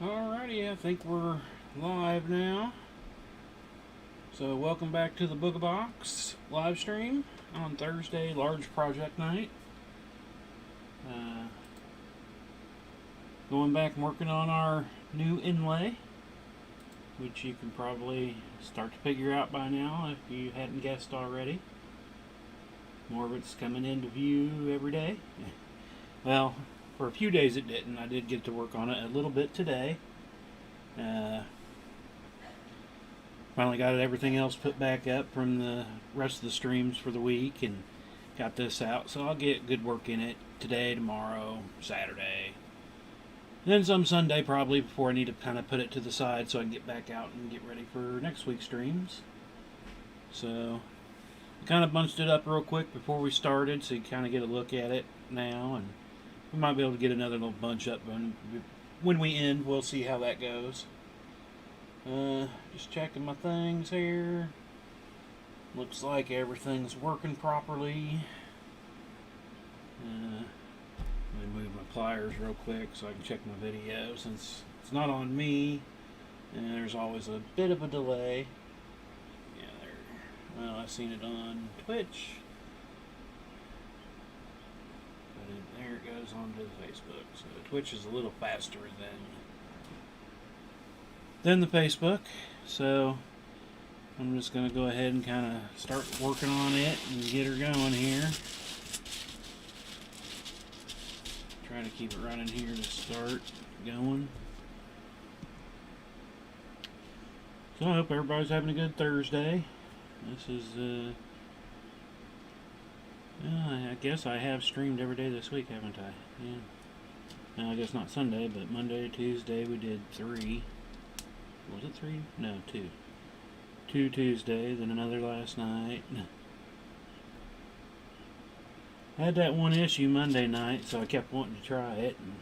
Alrighty, I think we're live now. So welcome back to the Booga Box live stream on Thursday, large project night. Going back and working on our new inlay, which you can probably start to figure out by now if you hadn't guessed already. More of it's coming into view every day. Well, for a few days it didn't. I did get to work on it a little bit today. Finally got everything else put back up from the rest of the streams for the week and got this out. So I'll get good work in it today, tomorrow, Saturday. And then some Sunday probably before I need to kind of put it to the side so I can get back out and get ready for next week's streams. So I kind of bunched it up real quick before we started so you kind of get a look at it now, and we might be able to get another little bunch up when we end. We'll see how that goes. Just checking my things here. Looks like everything's working properly. Let me move my pliers real quick so I can check my video since it's not on me and there's always a bit of a delay. Yeah, well, I've seen it on Twitch. But there it goes onto Facebook. So Twitch is a little faster than the Facebook. So I'm just going to go ahead and kind of start working on it and get her going here. Try to keep it running here to start going. So I hope everybody's having a good Thursday. This is, I guess I have streamed every day this week, haven't I? Yeah. Well, I guess not Sunday, but Monday, Tuesday we did 3. Was it 3? No, 2. 2 Tuesday, then another last night. I had that one issue Monday night, so I kept wanting to try it and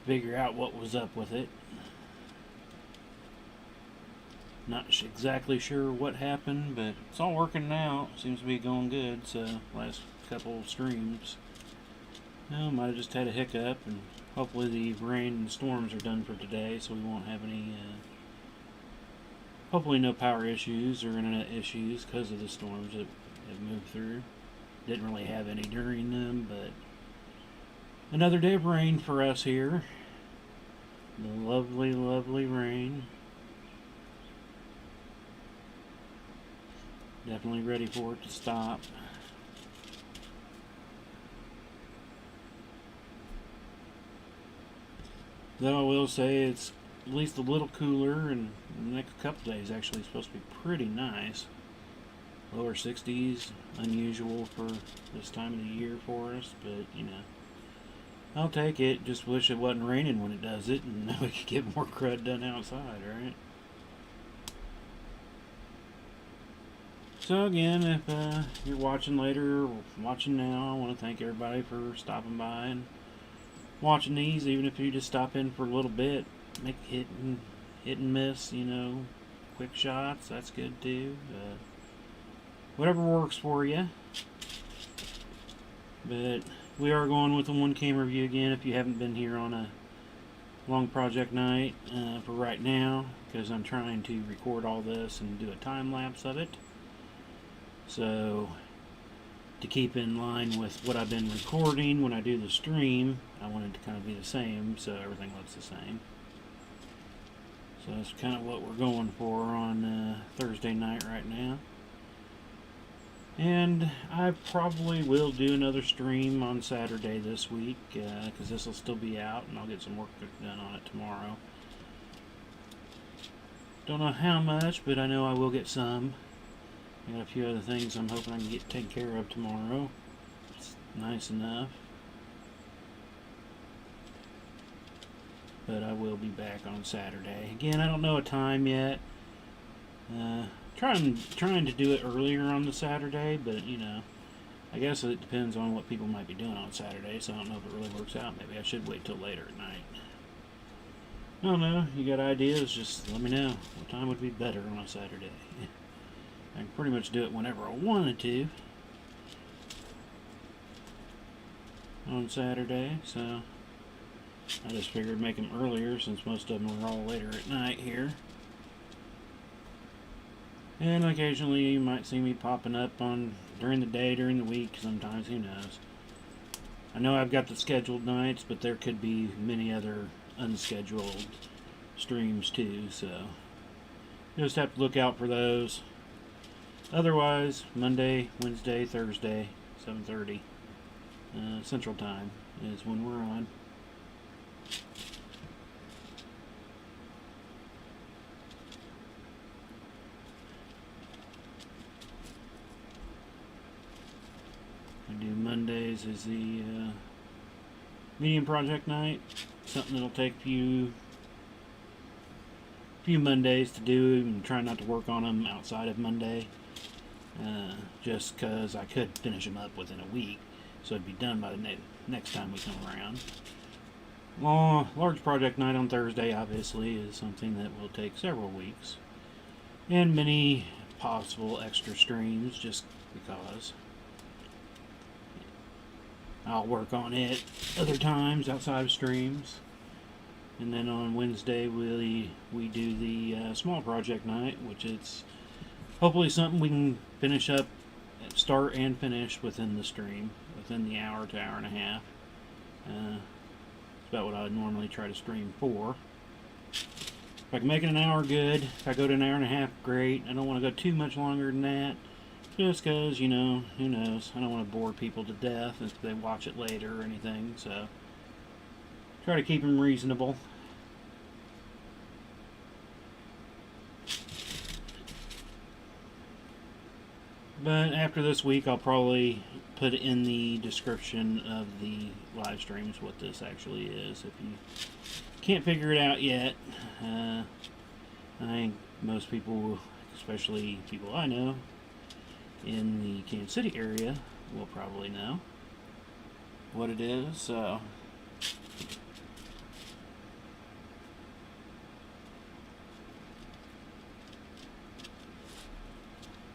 figure out what was up with it. Not exactly sure what happened, but it's all working now. Seems to be going good, so last couple streams. Well, might have just had a hiccup, and hopefully the rain and storms are done for today, so we won't have any, hopefully no power issues or internet issues because of the storms that have moved through. Didn't really have any during them, but another day of rain for us here. The lovely, lovely rain. Definitely ready for it to stop. Though I will say it's at least a little cooler, and the next couple days actually supposed to be pretty nice. Lower 60s, unusual for this time of the year for us, but you know, I'll take it. Just wish it wasn't raining when it does it, and then we could get more crud done outside, right? So again, if you're watching later or watching now, I want to thank everybody for stopping by and watching these, even if you just stop in for a little bit. Make hit and miss, you know, quick shots, that's good too. Whatever works for you. But we are going with a 1cam review again if you haven't been here on a long project night for right now, because I'm trying to record all this and do a time lapse of it. So to keep in line with what I've been recording when I do the stream, I wanted to kind of be the same so everything looks the same. So that's kind of what we're going for on Thursday night right now. And I probably will do another stream on Saturday this week, because this will still be out and I'll get some work done on it tomorrow. Don't know how much, but I know I will get some. I got a few other things I'm hoping I can get taken care of tomorrow. It's nice enough. But I will be back on Saturday. Again, I don't know a time yet. Trying to do it earlier on the Saturday, but you know, I guess it depends on what people might be doing on Saturday, so I don't know if it really works out. Maybe I should wait till later at night. I don't know. You got ideas, just let me know. What time would be better on a Saturday? I can pretty much do it whenever I wanted to on Saturday, so I just figured make them earlier since most of them are all later at night here. And occasionally you might see me popping up on during the day, during the week, sometimes, who knows. I know I've got the scheduled nights, but there could be many other unscheduled streams too, so you just have to look out for those. Otherwise, Monday, Wednesday, Thursday, 7:30 Central Time is when we're on. I do Mondays is the medium project night. Something that'll take a few Mondays to do, and try not to work on them outside of Monday. Just because I could finish them up within a week, so it'd be done by the next time we come around. Large project night on Thursday, obviously, is something that will take several weeks, and many possible extra streams, just because I'll work on it other times outside of streams. And then on Wednesday we do the small project night, which is hopefully something we can finish up, start and finish within the stream, within the hour to hour and a half. It's about what I would normally try to stream for. If I can make it an hour, good. If I go to an hour and a half, great. I don't want to go too much longer than that, just because, you know, who knows. I don't want to bore people to death if they watch it later or anything, so try to keep them reasonable. But after this week, I'll probably put in the description of the live streams what this actually is. If you can't figure it out yet, I think most people, especially people I know in the Kansas City area, will probably know what it is. So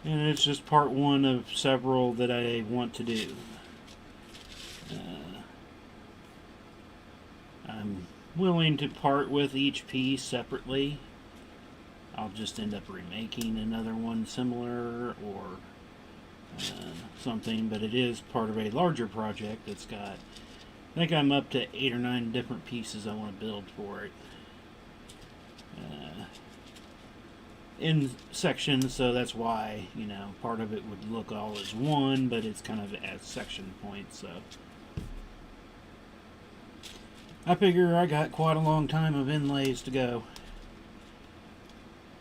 and it's just part one of several that I want to do. I'm willing to part with each piece separately. I'll just end up remaking another one similar, or something, but it is part of a larger project that's got, I think I'm up to 8 or 9 different pieces I want to build for it. In sections, so that's why, you know, part of it would look all as one, but it's kind of at section points, so I figure I got quite a long time of inlays to go.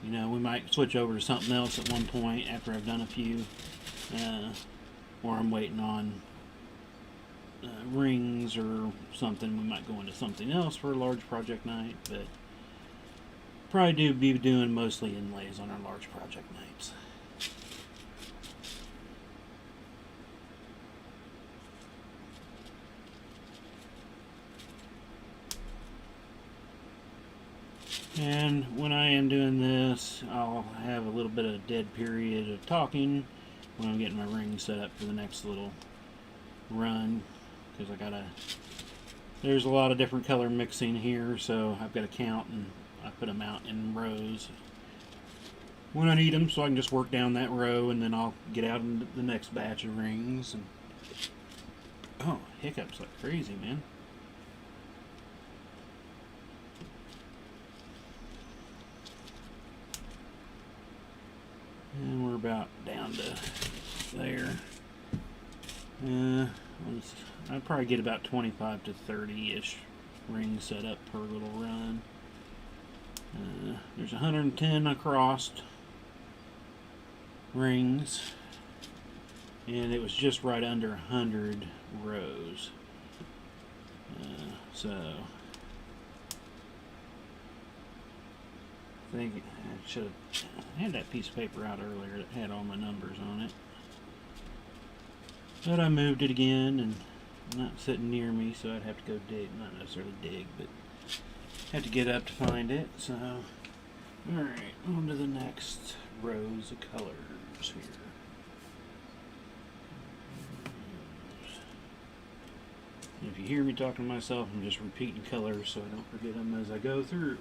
You know, we might switch over to something else at one point after I've done a few, or I'm waiting on rings or something. We might go into something else for a large project night, but probably be doing mostly inlays on our large project nights. And when I am doing this, I'll have a little bit of a dead period of talking when I'm getting my ring set up for the next little run, because there's a lot of different color mixing here, so I've got to count, and I put them out in rows when I need them, so I can just work down that row, and then I'll get out into the next batch of rings. And oh, hiccups like crazy, man. And we're about down to there. I'd probably get about 25 to 30-ish rings set up per little run. There's 110 across rings, and it was just right under 100 rows. So I think I should have had that piece of paper out earlier that had all my numbers on it, but I moved it again, and not sitting near me, so I'd have to go dig, not necessarily dig, but have to get up to find it. So alright, on to the next rows of colors here. And if you hear me talking to myself, I'm just repeating colors so I don't forget them as I go through.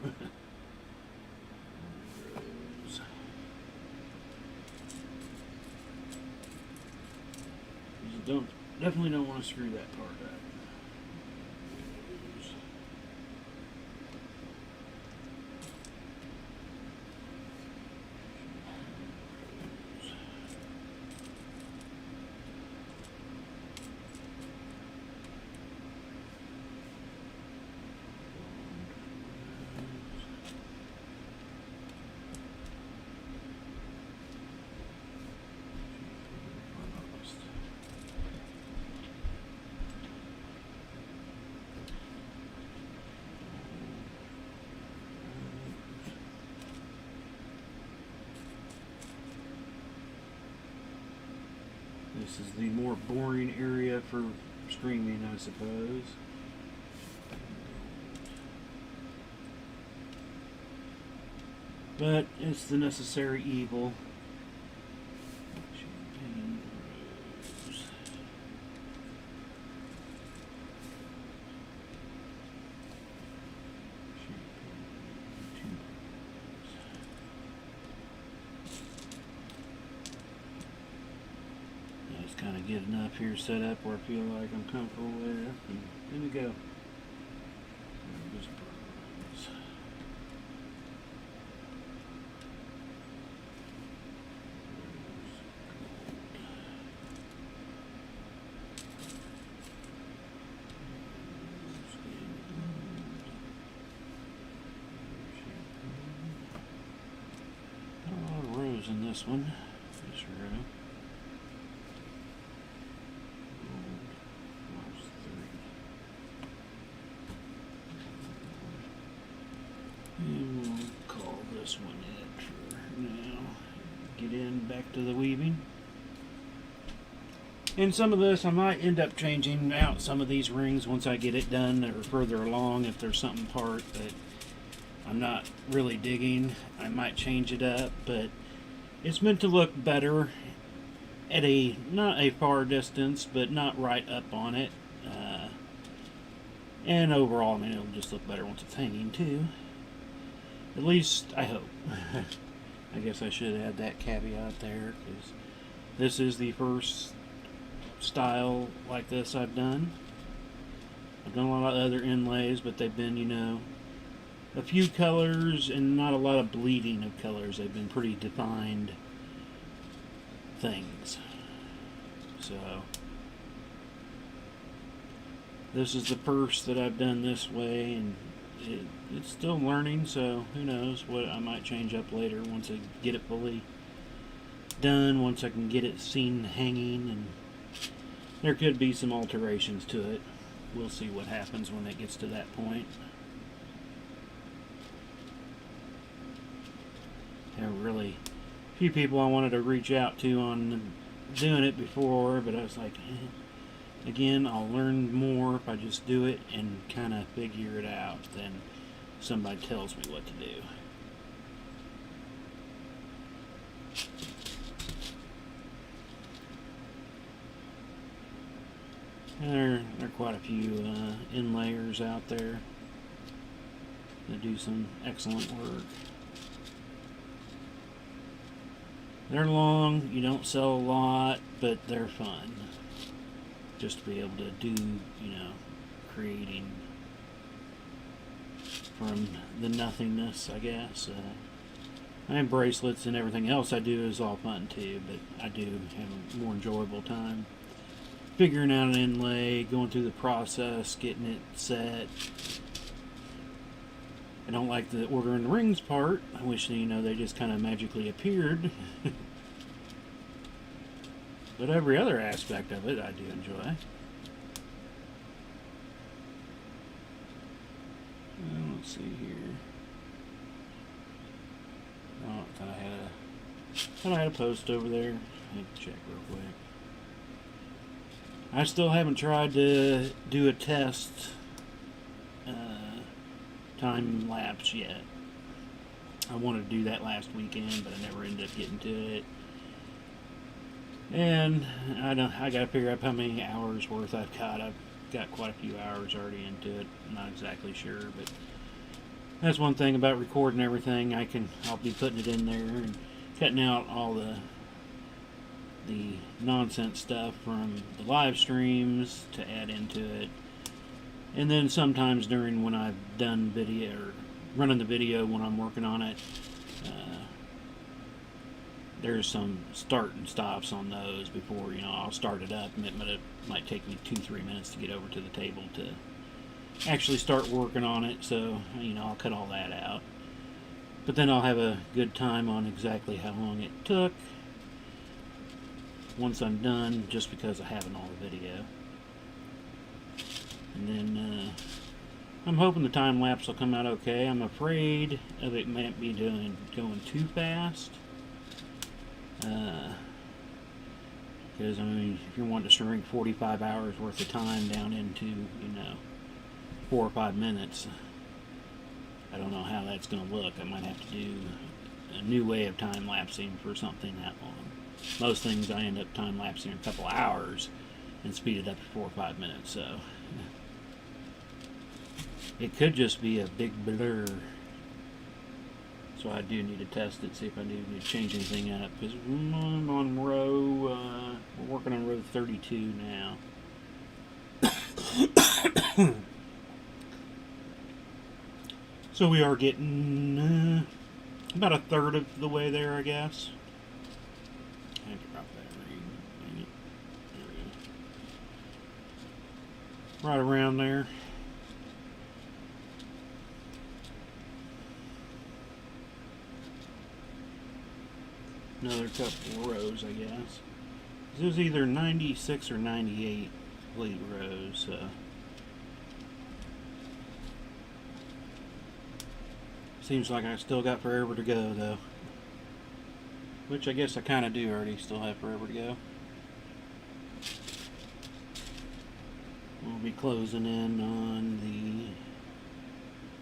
Rose. You definitely don't want to screw that part up. Rose. This is the more boring area for streaming, I suppose. But it's the necessary evil. Champagne rose. Champagne rose. Just kind of get enough here set up where I feel like I'm comfortable with, and in we go. Rose, rose. Got a lot of rose in this one. This row. And we'll call this one it for now. Get in back to the weaving. And some of this I might end up changing out some of these rings once I get it done or further along. If there's something part that I'm not really digging, I might change it up, but it's meant to look better at not a far distance, but not right up on it. And overall, I mean, it'll just look better once it's hanging too. At least, I hope. I guess I should add that caveat there, because this is the first style like this I've done. I've done a lot of other inlays, but they've been, you know, a few colors and not a lot of bleeding of colors. They've been pretty defined things. So, this is the first that I've done this way, and it's still learning, so who knows what I might change up later once I get it fully done, once I can get it seen hanging, and there could be some alterations to it. We'll see what happens when it gets to that point. There were really a few people I wanted to reach out to on doing it before, but I was like, again, I'll learn more if I just do it and kind of figure it out than somebody tells me what to do. There are quite a few inlayers out there that do some excellent work. They're long, you don't sell a lot, but they're fun. Just to be able to do, you know, creating from the nothingness, I guess. And bracelets and everything else I do is all fun too, but I do have a more enjoyable time figuring out an inlay, going through the process, getting it set. I don't like the ordering the rings part. I wish, you know, they just kind of magically appeared. But every other aspect of it I do enjoy. Let's see here. Oh, I thought I had a post over there. I need to check real quick. I still haven't tried to do a test time lapse yet. I wanted to do that last weekend, but I never ended up getting to it. And I gotta figure out how many hours worth I've got. I've got quite a few hours already into it. I'm not exactly sure, but that's one thing about recording everything. I'll be putting it in there and cutting out all the nonsense stuff from the live streams to add into it. And then sometimes during when I've done video or running the video when I'm working on it, there's some start and stops on those before, I'll start it up, and it might take me 2-3 minutes to get over to the table to actually start working on it. So I'll cut all that out, but then I'll have a good time on exactly how long it took once I'm done, just because I haven't all the video. And then I'm hoping the time lapse will come out okay. I'm afraid of it might be going too fast, because if you're wanting to shrink 45 hours worth of time down into 4 or 5 minutes, I don't know how that's going to look. I might have to do a new way of time lapsing for something that long. Most things I end up time lapsing in a couple hours and speed it up to 4 or 5 minutes. So it could just be a big blur. So I do need to test it, see if I need to change anything up. Because I'm on row, we're working on row 32 now. So we are getting about a third of the way there, I guess. I have to drop that ring. Dang it. There we go. Right around there. Another couple rows, I guess. This is either 96 or 98 complete rows. Seems like I still got forever to go, though. Which I guess I kind of do already still have forever to go. We'll be closing in on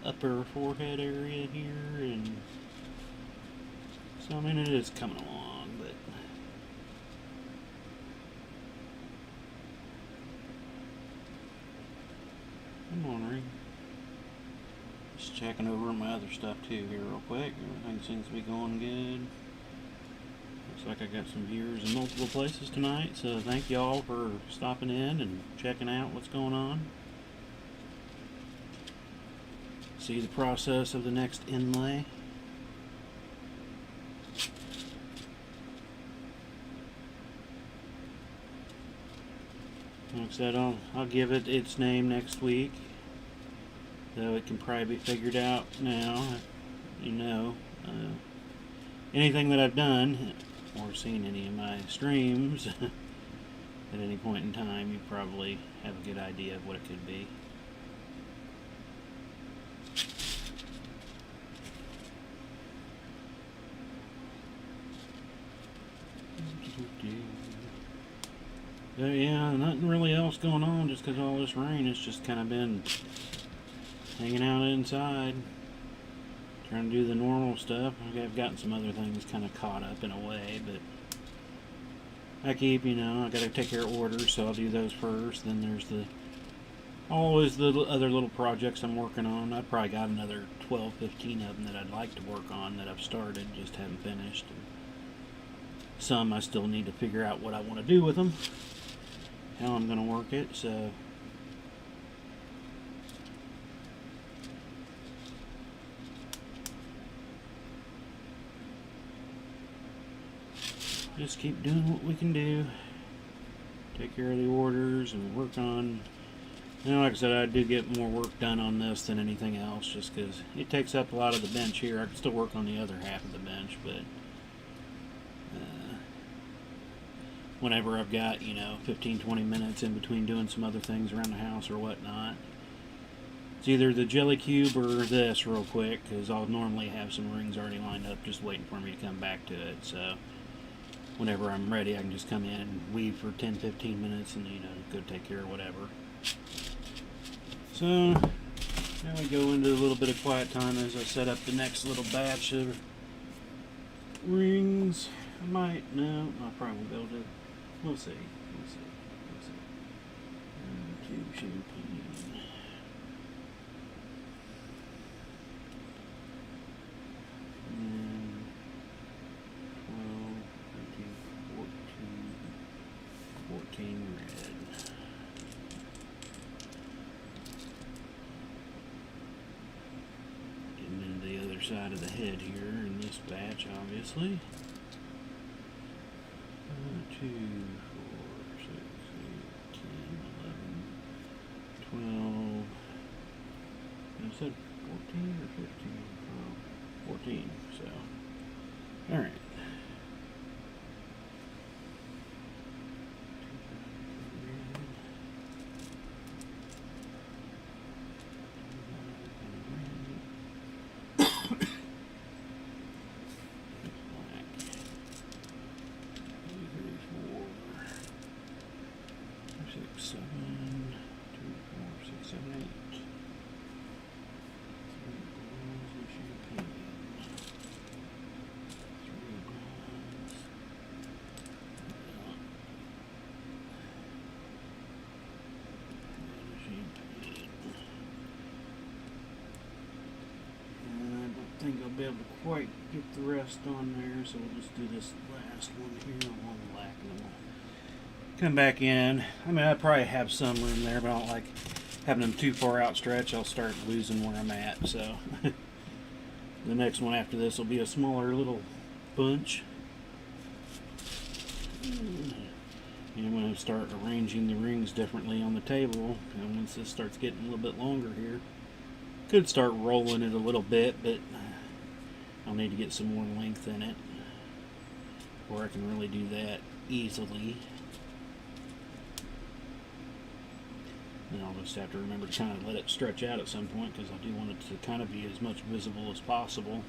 the upper forehead area here, and so it is coming along, but I'm wondering. Just checking over my other stuff too here real quick. Everything seems to be going good. Looks like I got some viewers in multiple places tonight, so thank y'all for stopping in and checking out what's going on. See the process of the next inlay. Like I said, I'll give it its name next week, though it can probably be figured out now. Anything that I've done or seen any of my streams at any point in time, you probably have a good idea of what it could be. Yeah, nothing really else going on just because of all this rain. It's just kind of been hanging out inside, trying to do the normal stuff. I've gotten some other things kind of caught up in a way, but I keep, I got to take care of orders, so I'll do those first. Then there's always the other little projects I'm working on. I've probably got another 12, 15 of them that I'd like to work on that I've started, just haven't finished. And some I still need to figure out what I want to do with them, how I'm going to work it, so just keep doing what we can do, take care of the orders and work on, like I said, I do get more work done on this than anything else, just because it takes up a lot of the bench here. I can still work on the other half of the bench, but whenever I've got 15-20 minutes in between doing some other things around the house or whatnot, it's either the jelly cube or this real quick, because I'll normally have some rings already lined up just waiting for me to come back to it. So whenever I'm ready, I can just come in and weave for 10-15 minutes and go take care of whatever. So now we go into a little bit of quiet time as I set up the next little batch of rings. I probably won't be able to. We'll see. 2 champagne. And 12, 13, 14 red. Getting into the other side of the head here in this batch, obviously. 2, 4, 6, 8, 10, 11, 12. I said 14 or 15? Oh, 14. So, all right. I think I'll be able to quite get the rest on there, so we'll just do this last one here along the black, and then we'll come back in. I mean, I probably have some room there, but I don't like having them too far outstretched. I'll start losing where I'm at, so the next one after this will be a smaller little bunch. And I'm going to start arranging the rings differently on the table, and once this starts getting a little bit longer here, could start rolling it a little bit, but I'll need to get some more length in it, or I can really do that easily. And I'll just have to remember to kind of let it stretch out at some point, because I do want it to kind of be as much visible as possible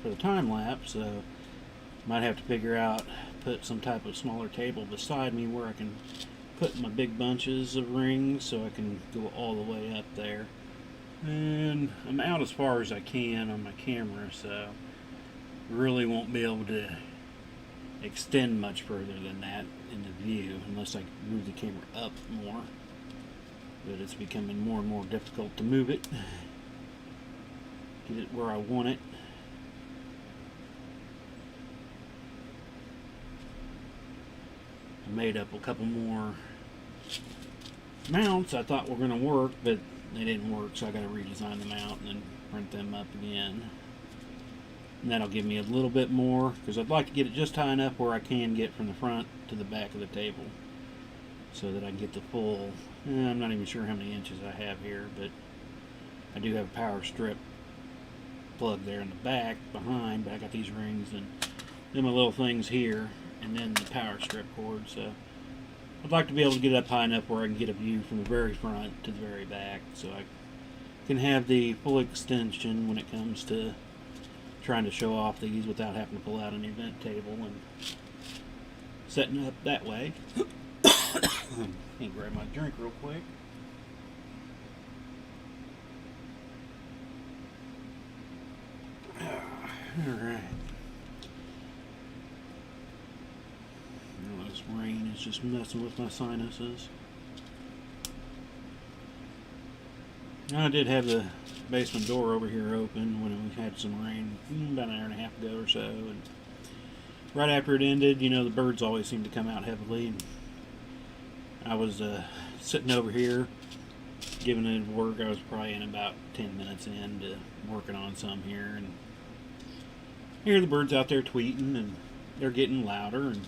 for the time lapse. So might have to figure out, put some type of smaller table beside me where I can put my big bunches of rings so I can go all the way up there. And I'm out as far as I can on my camera, so really won't be able to extend much further than that in the view unless I move the camera up more. But it's becoming more and more difficult to move it, get it where I want it. I made up a couple more mounts I thought were going to work, but they didn't work, so I got to redesign them out and then print them up again. And that'll give me a little bit more, because I'd like to get it just high enough where I can get from the front to the back of the table, so that I can get the full, I'm not even sure how many inches I have here, but I do have a power strip plug there in the back behind, but I got these rings and then my little things here, and then the power strip cord. So I'd like to be able to get up high enough where I can get a view from the very front to the very back, so I can have the full extension when it comes to trying to show off these without having to pull out an event table and setting up that way. Let me grab my drink real quick. Alright. This rain is just messing with my sinuses. I did have the basement door over here open when we had some rain about an hour and a half ago or so, and right after it ended, you know, the birds always seem to come out heavily, and I was sitting over here giving it work. I was probably in about 10 minutes into working on some here, and hear the birds out there tweeting, and they're getting louder and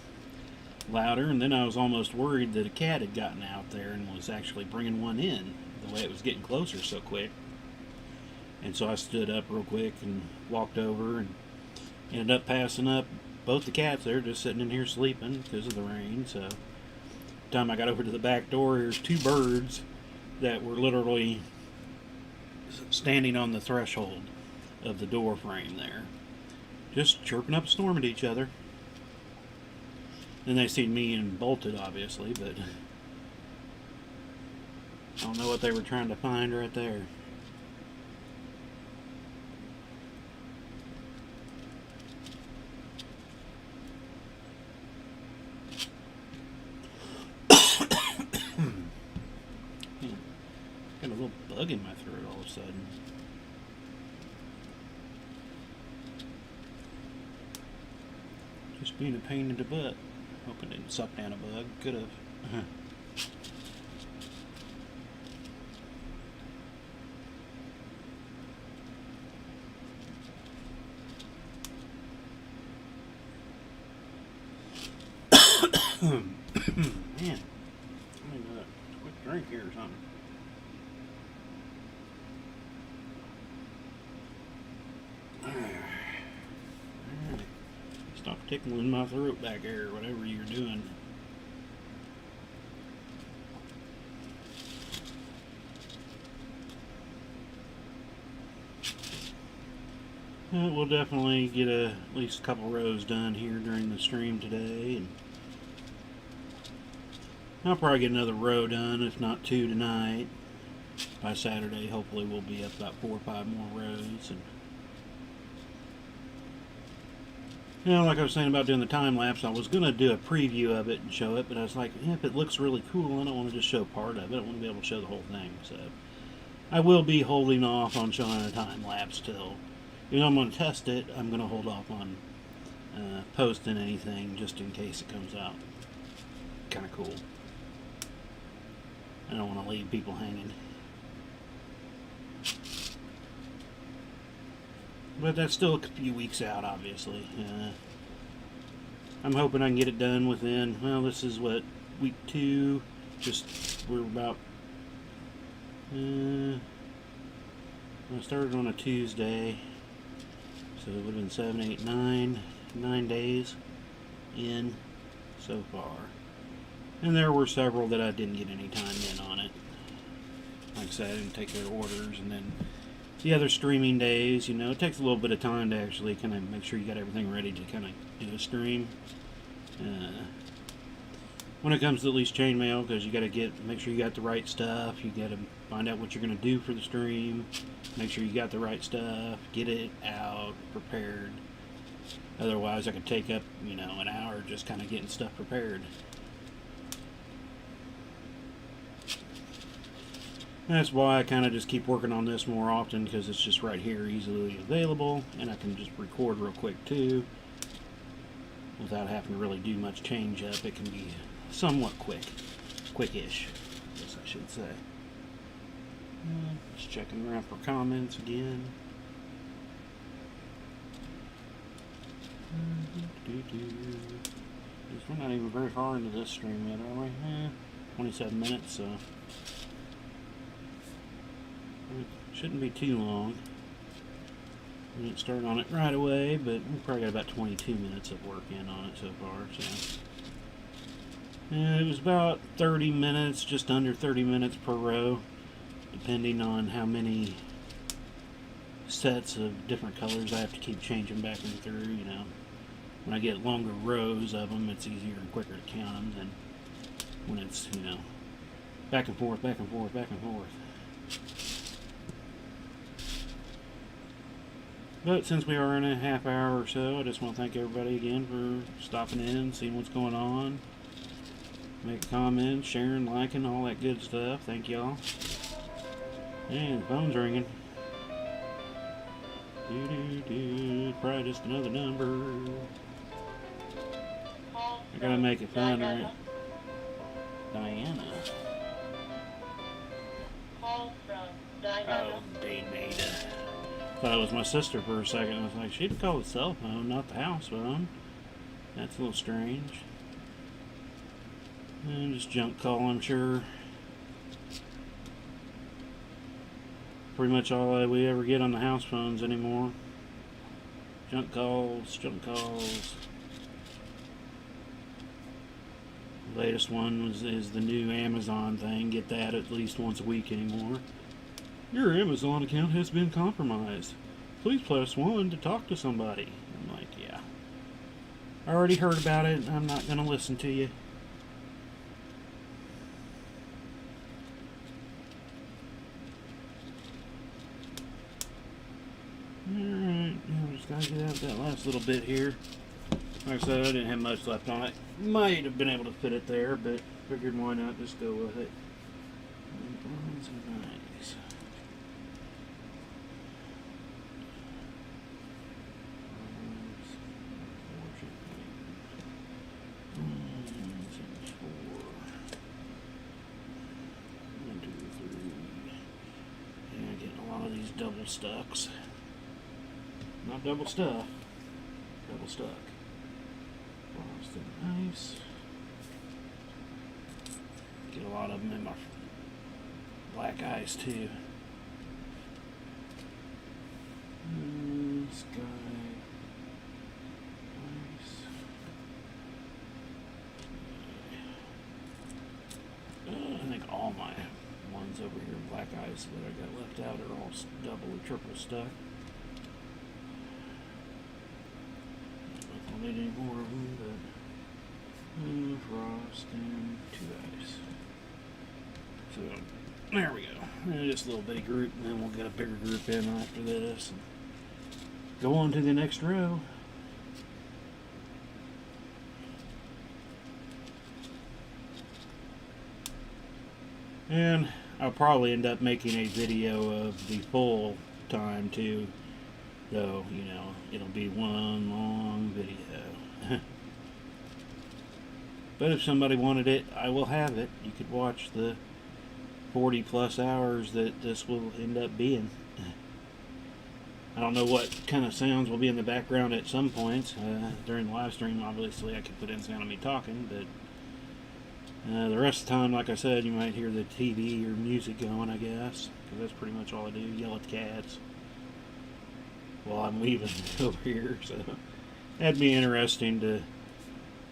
louder, and then I was almost worried that a cat had gotten out there and was actually bringing one in, the way it was getting closer so quick. And so I stood up real quick and walked over and ended up passing up both the cats. They're just sitting in here sleeping because of the rain. So by the time I got over to the back door, there's two birds that were literally standing on the threshold of the door frame there, just chirping up a storm at each other. Then they seen me and bolted, obviously, but I don't know what they were trying to find right there. bug in my throat all of a sudden. Just being a pain in the butt. Hope it didn't suck down a bug. Could have. Man, I need a quick drink here or something. Alright. Stop tickling my throat back there, whatever you're doing. We'll definitely get at least a couple rows done here during the stream today, and I'll probably get another row done, if not 2 tonight. By Saturday, hopefully we'll be up about 4 or 5 more rows. And you know, like I was saying about doing the time lapse, I was gonna do a preview of it and show it, but I was like, if it looks really cool, I don't want to just show part of it. I want to be able to show the whole thing. So I will be holding off on showing a time lapse till, you know, I'm going to test it. I'm going to hold off on posting anything just in case it comes out kind of cool. I don't want to leave people hanging. But that's still a few weeks out, obviously. I'm hoping I can get it done within, well, this is what, week 2. We're about, I started on a Tuesday. So it would have been 7, 8, 9 days in so far. And there were several that I didn't get any time in on it. Like I said, I didn't take their orders. And then the other streaming days, you know, it takes a little bit of time to actually kind of make sure you got everything ready to kind of do a stream. When it comes to at least chainmail, because you got to make sure you got the right stuff. You got to find out what you're going to do for the stream. Make sure you got the right stuff. Get it out, prepared. Otherwise, I could take up, you know, an hour just kind of getting stuff prepared. That's why I kind of just keep working on this more often, because it's just right here, easily available, and I can just record real quick too, without having to really do much change up. It can be somewhat quickish, I guess I should say. Just checking around for comments again. We're not even very far into this stream yet, are we? 27 minutes, so it shouldn't be too long. We didn't start on it right away, but we probably got about 22 minutes of work in on it so far. So it was about 30 minutes, just under 30 minutes per row, depending on how many sets of different colors I have to keep changing back and through. You know, when I get longer rows of them, it's easier and quicker to count them than when it's, you know, back and forth, back and forth, back and forth. But since we are in a half hour or so, I just want to thank everybody again for stopping in, seeing what's going on, making comments, sharing, liking, all that good stuff. Thank y'all. And the phone's ringing. Probably just another number. I gotta make it fun, right? Diana. Call from Diana. Oh, Danita. Thought it was my sister for a second. I was like, she'd call the cell phone, not the house phone. That's a little strange. And just junk call, I'm sure. Pretty much all we ever get on the house phones anymore. Junk calls, junk calls. The latest one is the new Amazon thing. Get that at least once a week anymore. Your Amazon account has been compromised. Please press 1 to talk to somebody. I'm like, yeah. I already heard about it. I'm not going to listen to you. Alright, now just gotta get out that last little bit here. Like I said, I didn't have much left on it. Might have been able to fit it there, but figured why not just go with it. Nice. double stucks. Not double stuff, double stuck. Frosted nice. Get a lot of them in my black ice too. Sky. Nice. I think all my ones over here in black ice that I got left out are all double or triple stuck. I don't need any more of them, but frost and 2 ice. So there we go. And just a little bitty group, and then we'll get a bigger group in after this. And go on to the next row. And I'll probably end up making a video of the full time too, though, you know, it'll be one long video. But if somebody wanted it, I will have it. You could watch the 40 plus hours that this will end up being. I don't know what kind of sounds will be in the background at some points. During the live stream, obviously, I could put in sound of me talking, but the rest of the time, like I said, you might hear the TV or music going, I guess, because that's pretty much all I do, yell at cats while I'm weaving over here, so that'd be interesting to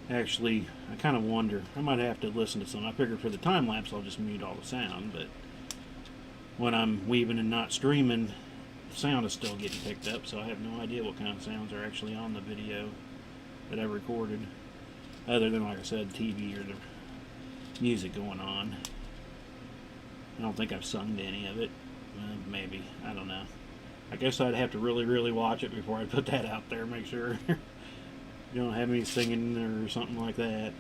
actually, I kind of wonder, I might have to listen to some. I figured for the time lapse I'll just mute all the sound, but when I'm weaving and not streaming, the sound is still getting picked up, so I have no idea what kind of sounds are actually on the video that I recorded, other than, like I said, TV or the music going on. I don't think I've sung to any of it. Maybe. I don't know. I guess I'd have to really, really watch it before I put that out there, make sure you don't have any singing or something like that.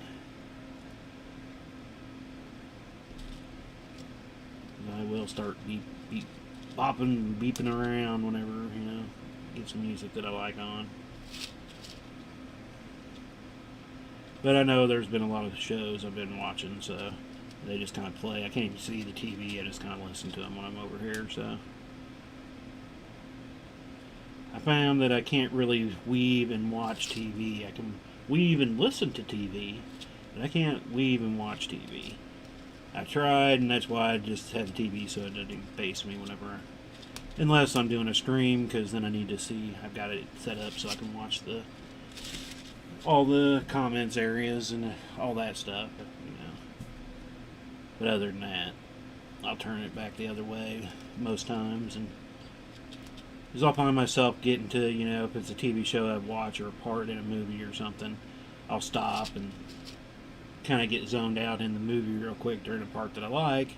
I will start bopping, beeping around whenever, you know, get some music that I like on. But I know there's been a lot of shows I've been watching, so they just kind of play. I can't even see the TV, I just kind of listen to them when I'm over here, so. I found that I can't really weave and watch TV. I can weave and listen to TV, but I can't weave and watch TV. I tried, and that's why I just have the TV so it doesn't face me whenever, unless I'm doing a stream, because then I need to see, I've got it set up so I can watch all the comments areas and all that stuff, you know. But other than that, I'll turn it back the other way most times, and because I'll find myself getting to, you know, if it's a TV show I watch or a part in a movie or something, I'll stop and kind of get zoned out in the movie real quick during a part that I like,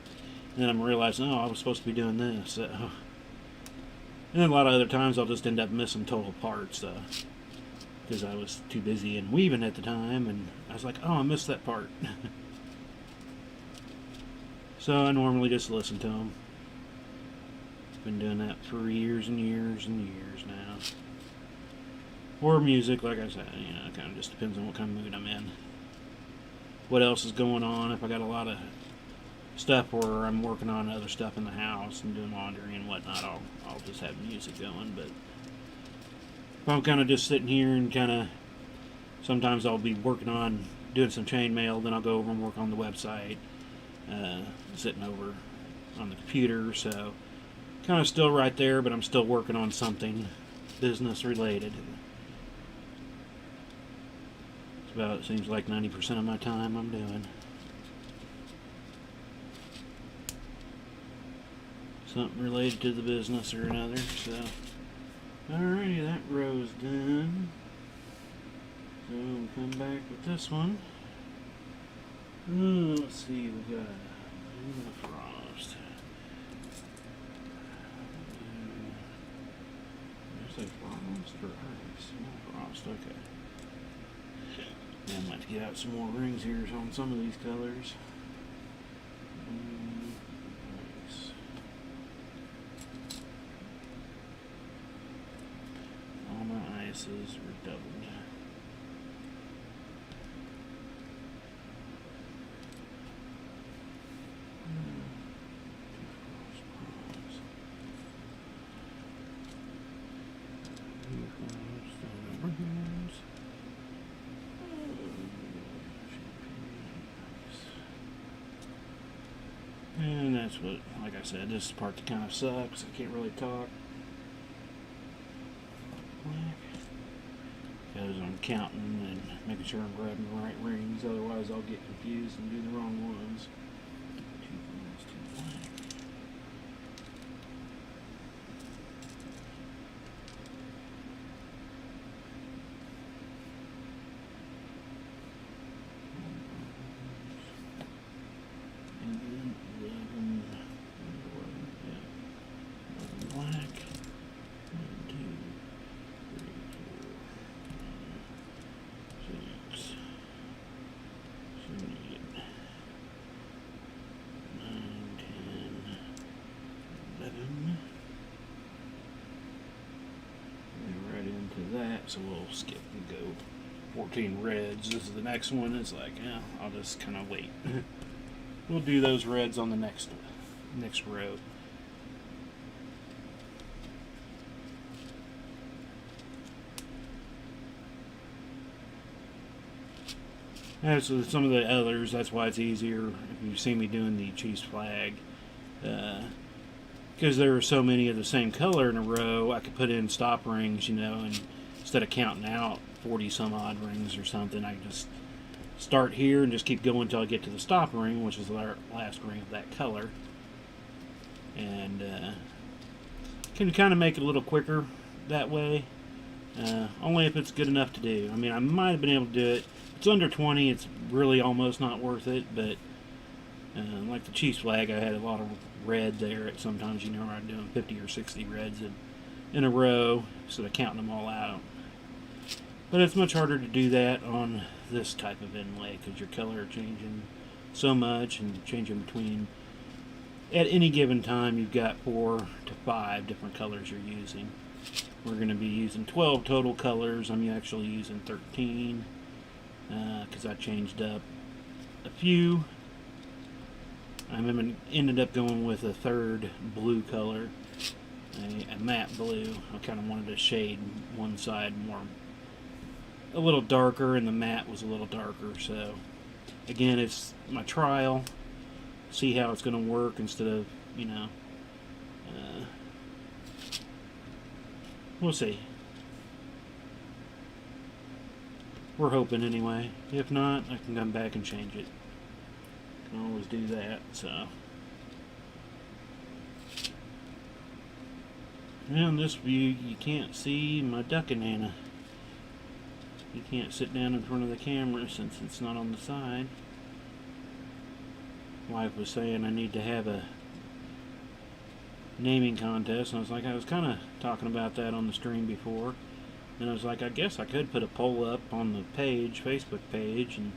and then I'm realizing, oh, I was supposed to be doing this. So. And then a lot of other times I'll just end up missing total parts, because I was too busy in weaving at the time, and I was like, oh, I missed that part. So I normally just listen to them. Been doing that for years and years and years now. Or music, like I said, you know, it kind of just depends on what kind of mood I'm in. What else is going on? If I got a lot of stuff where I'm working on other stuff in the house and doing laundry and whatnot, I'll just have music going. But if I'm kind of just sitting here and kind of, sometimes I'll be working on doing some chainmail, then I'll go over and work on the website, sitting over on the computer, so kind of still right there, but I'm still working on something business related. It's about, it seems like 90% of my time I'm doing something related to the business or another. So alrighty, that row's done. So we'll come back with this one. Let's see, we got frost. Say frost or ice? Frost, okay. Yeah, I might get out some more rings here on some of these colors. Nice. All my ices are doubled. And that's what, like I said, this is the part that kind of sucks. I can't really talk. Because I'm counting and making sure I'm grabbing the right rings, otherwise I'll get confused and do the wrong ones. 2 blues, 2 black. And then 11, yeah, 11 black. 1, 2, 3, 4, 5, 6, 7, 8, 9, 10, 11. And right into that, so we'll skip and go 14 reds. This is the next one. It's like, yeah, I'll just kind of wait. We'll do those reds on the next row. As with some of the others, that's why it's easier if you see me doing the Chiefs flag. Because there are so many of the same color in a row, I could put in stop rings, and instead of counting out 40 some odd rings or something, I can just start here and just keep going until I get to the stop ring, which is the last ring of that color. And can kind of make it a little quicker that way. Only if it's good enough to do. I mean, I might have been able to do it. If it's under 20, it's really almost not worth it, but like the Chiefs flag, I had a lot of red there at sometimes, I'm doing 50 or 60 reds in a row instead of counting them all out. But it's much harder to do that on this type of inlay because your color are changing so much and changing between. At any given time, you've got 4 to 5 different colors you're using. We're going to be using 12 total colors. I'm actually using 13 because I changed up a few. I ended up going with a third blue color, a matte blue. I kind of wanted to shade one side a little darker, and the matte was a little darker. So again, it's my trial. See how it's going to work instead of, we'll see. We're hoping anyway. If not, I can come back and change it. Can always do that, so. Now in this view, you can't see my duck and Anna. You can't sit down in front of the camera since it's not on the side. Wife was saying I need to have a naming contest, and I was kind of talking about that on the stream before, and I was like, I guess I could put a poll up on the Facebook page, and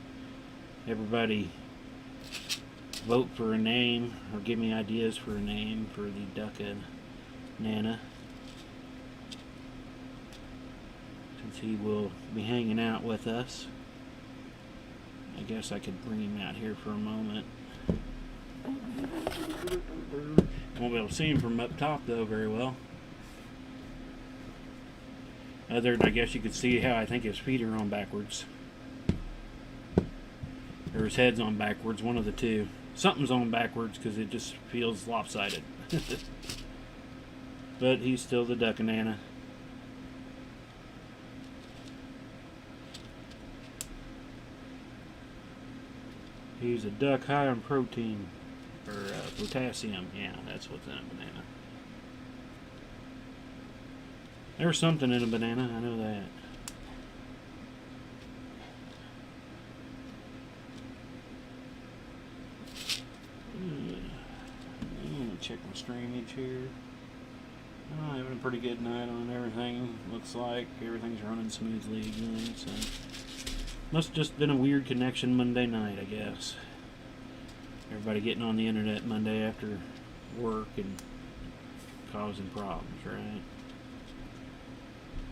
everybody vote for a name or give me ideas for a name for the duck and Nana, since he will be hanging out with us. I guess I could bring him out here for a moment. Won't be able to see him from up top though very well. Other than I guess you could see how I think his feet are on backwards. Or his head's on backwards, one of the two. Something's on backwards because it just feels lopsided. But he's still the duck and Nana. He's a duck high on protein. Or potassium. Yeah, that's what's in a banana. There's something in a banana, I know that. I'm going to check my streamage here. Oh, having a pretty good night on everything. Looks like everything's running smoothly again. So must have just been a weird connection Monday night, I guess. Everybody getting on the internet Monday after work and causing problems, right?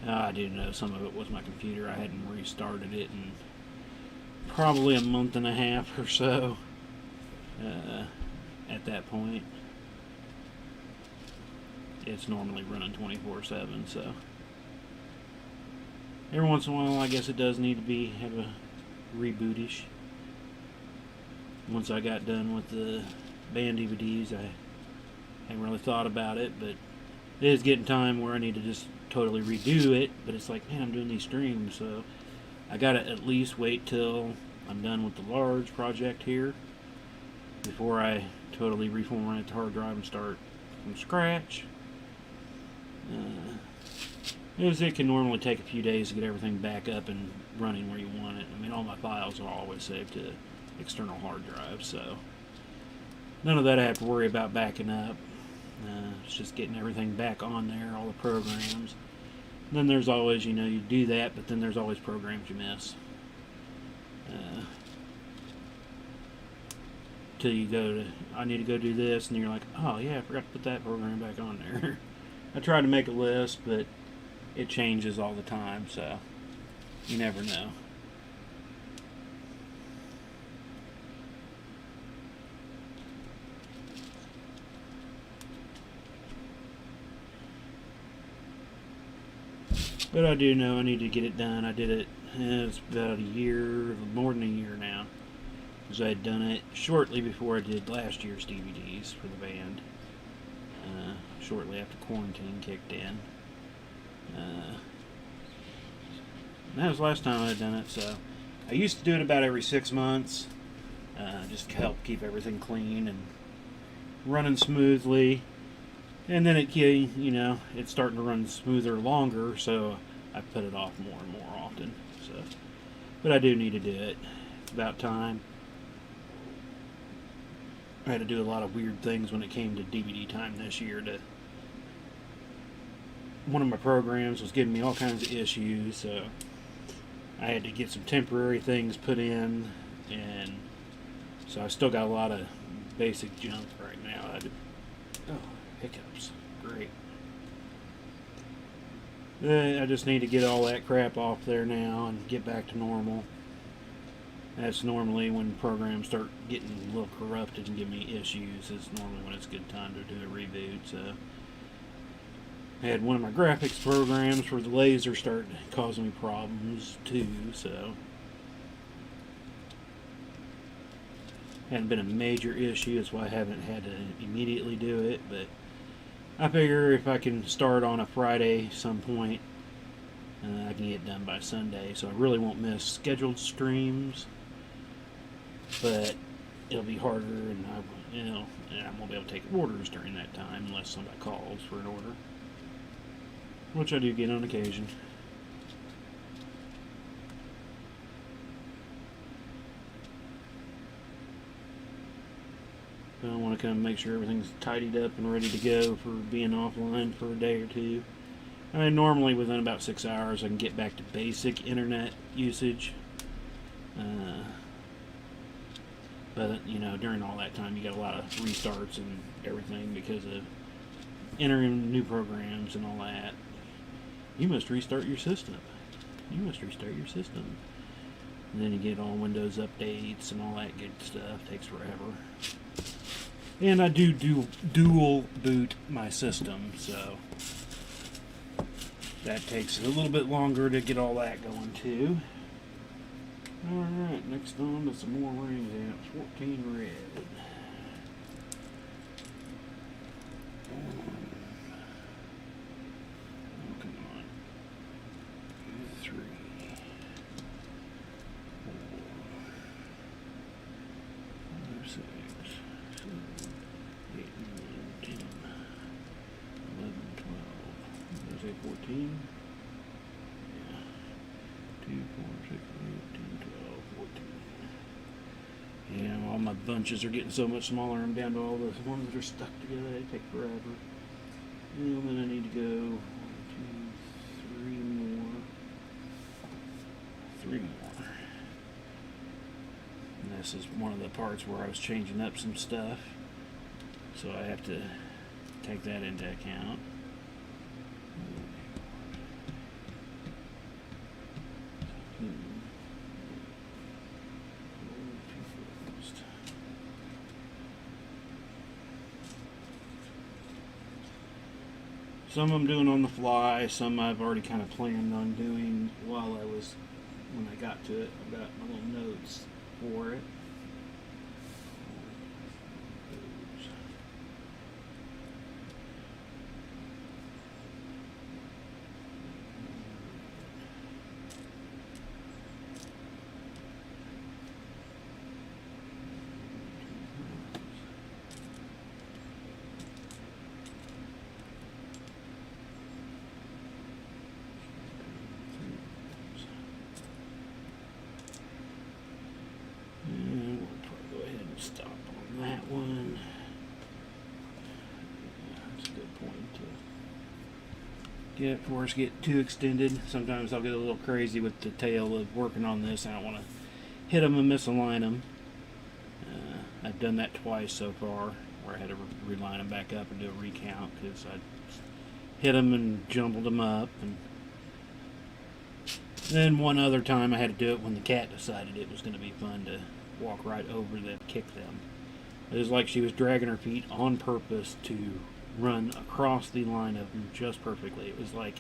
I do know some of it was my computer. I hadn't restarted it in probably a month and a half or so at that point. It's normally running 24/7, so every once in a while, I guess it does need to have a rebootish. Once I got done with the band DVDs, I hadn't really thought about it, but it is getting time where I need to just totally redo it. But it's like, man, I'm doing these streams, so I gotta at least wait till I'm done with the large project here before I totally reformat the hard drive and start from scratch. As it can normally take a few days to get everything back up and running where you want it. I mean, all my files are always saved to external hard drives, so none of that I have to worry about backing up. It's just getting everything back on there, all the programs. And then there's always, you do that, but then there's always programs you miss. Till you go to, I need to go do this, and you're like, oh yeah, I forgot to put that program back on there. I tried to make a list, but it changes all the time, so you never know. But I do know I need to get it done. I did it, it's about a year, more than a year now. Because I had done it shortly before I did last year's DVDs for the band. Shortly after quarantine kicked in. And that was the last time I had done it, so I used to do it about every 6 months. Just to help keep everything clean and running smoothly. And then it's starting to run smoother longer, so I put it off more and more often. So, but I do need to do it. It's about time. I had to do a lot of weird things when it came to DVD time this year. One of my programs was giving me all kinds of issues, so I had to get some temporary things put in, and so I still got a lot of basic junk right now. Hiccups. Great. I just need to get all that crap off there now and get back to normal. That's normally when programs start getting a little corrupted and give me issues. It's normally when it's a good time to do a reboot. So I had one of my graphics programs where the laser started causing me problems too. So hadn't been a major issue. That's why I haven't had to immediately do it. But I figure if I can start on a Friday some point, I can get it done by Sunday. So I really won't miss scheduled streams. But it'll be harder, and I won't be able to take orders during that time unless somebody calls for an order, which I do get on occasion. But I want to kind of make sure everything's tidied up and ready to go for being offline for a day or two. I mean, normally within about 6 hours I can get back to basic internet usage. But, during all that time, you got a lot of restarts and everything because of entering new programs and all that. You must restart your system. You must restart your system. And then you get all Windows updates and all that good stuff. It takes forever. And I do dual boot my system, so that takes a little bit longer to get all that going, too. Alright, next on to some more ring amps. 14 red. Oh, come on. 3, 4, 5, 6, 7, 8, 9, 10, 11, 12. Did I say 14? Yeah. 2, 4, 6, 8, 10, 12, 14. Yeah, all my bunches are getting so much smaller. I'm down to all the ones that are stuck together. They take forever. And then I need to go 1, 2, 3 more. 3 more. And this is one of the parts where I was changing up some stuff. So I have to take that into account. Some I'm doing on the fly, some I've already kind of planned on doing when I got to it. I've got my little notes for it. And we'll probably go ahead and stop on that one. That's a good point to get before it's get too extended. Sometimes I'll get a little crazy with the tail of working on this. I don't want to hit them and misalign them. I've done that twice so far, where I had to reline them back up and do a recount because I hit them and jumbled them up. And then one other time I had to do it when the cat decided it was going to be fun to walk right over them, kick them. It was like she was dragging her feet on purpose to run across the line of them just perfectly. It was like,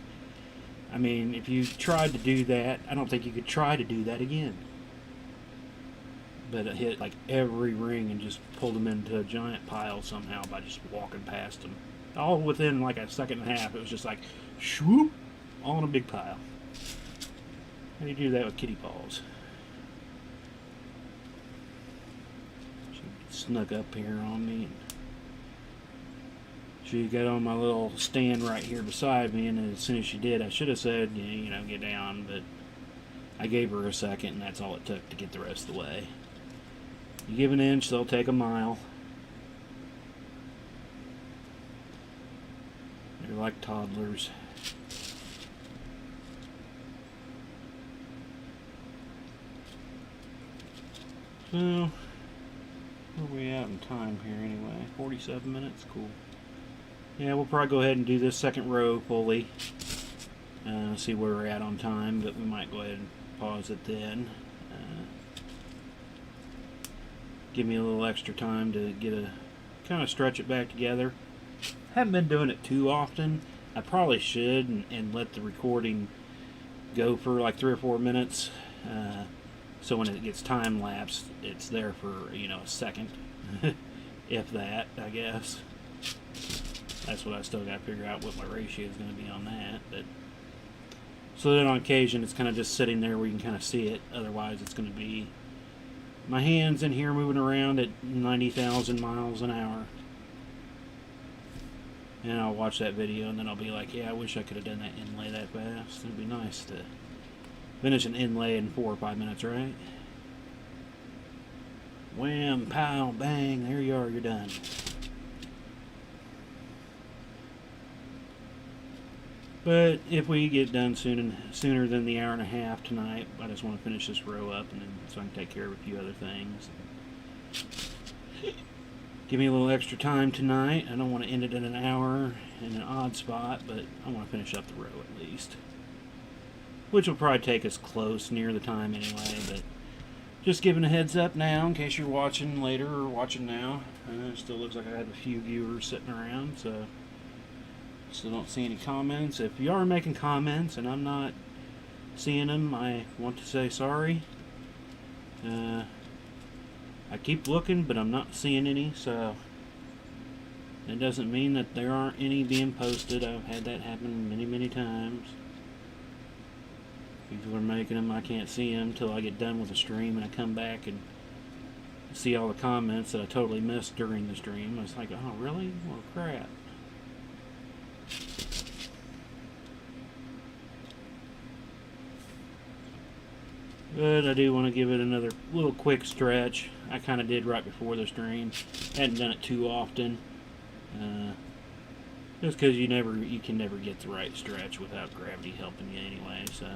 I mean, if you tried to do that, I don't think you could try to do that again. But it hit like every ring and just pulled them into a giant pile somehow by just walking past them. All within like a second and a half. It was just like, swoop, all in a big pile. How do you do that with kitty paws? She snuck up here on me. And she got on my little stand right here beside me, and as soon as she did, I should have said, you know, get down, but I gave her a second, and that's all it took to get the rest of the way. You give an inch, they'll take a mile. They're like toddlers. So, where are we at in time here anyway? 47 minutes? Cool. Yeah, we'll probably go ahead and do this second row fully. See where we're at on time, but we might go ahead and pause it then. Give me a little extra time to kind of stretch it back together. Haven't been doing it too often. I probably should and let the recording go for like 3 or 4 minutes. So when it gets time lapsed, it's there for, you know, a second. If that, I guess. That's what I still got to figure out what my ratio is going to be on that. But so then on occasion it's kind of just sitting there where you can kind of see it. Otherwise it's going to be my hands in here moving around at 90,000 miles an hour. And I'll watch that video and then I'll be like, yeah, I wish I could have done that inlay that fast. It'd be nice to finish an inlay in 4 or 5 minutes, right? Wham, pow, bang, there you are, you're done. But if we get done sooner than the hour and a half tonight, I just want to finish this row up and then so I can take care of a few other things. Give me a little extra time tonight. I don't want to end it in an hour in an odd spot, but I want to finish up the row at least. Which will probably take us close near the time anyway, but just giving a heads up now in case you're watching later or watching now. It still looks like I have a few viewers sitting around, so still don't see any comments. If you are making comments and I'm not seeing them, I want to say sorry. I keep looking, but I'm not seeing any, so it doesn't mean that there aren't any being posted. I've had that happen many, many times. People are making them, I can't see them until I get done with the stream and I come back and see all the comments that I totally missed during the stream. I was like, oh really? Well, crap. But I do want to give it another little quick stretch. I kind of did right before the stream. Hadn't done it too often. Just because you can never get the right stretch without gravity helping you anyway. So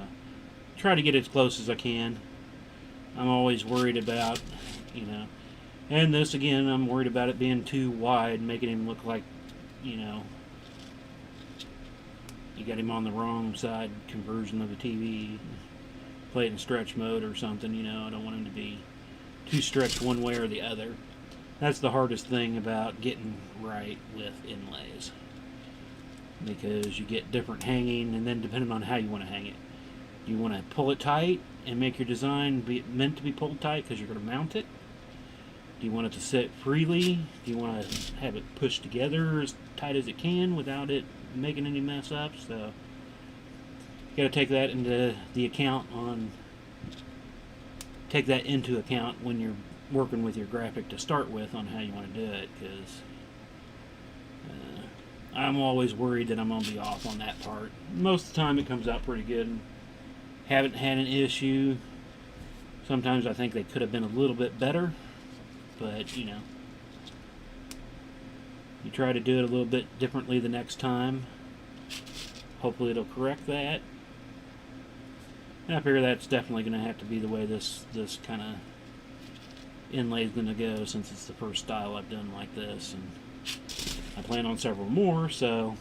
try to get as close as I can. I'm always worried about, you know, and this again, I'm worried about it being too wide, making him look like, you know, you got him on the wrong side conversion of the TV. Play it in stretch mode or something, you know. I don't want him to be too stretched one way or the other. That's the hardest thing about getting right with inlays. because you get different hanging, and then depending on how you want to hang it. Do you want to pull it tight and make your design meant to be pulled tight because you're going to mount it? Do you want it to sit freely? Do you want to have it pushed together as tight as it can without it making any mess ups? So you got to take that into account when you're working with your graphic to start with on how you want to do it, because I'm always worried that I'm going to be off on that part. Most of the time it comes out pretty good. Haven't had an issue. Sometimes I think they could have been a little bit better, but you try to do it a little bit differently the next time. Hopefully it'll correct that. And I figure that's definitely going to have to be the way this kind of inlay is going to go, since it's the first style I've done like this, and I plan on several more, so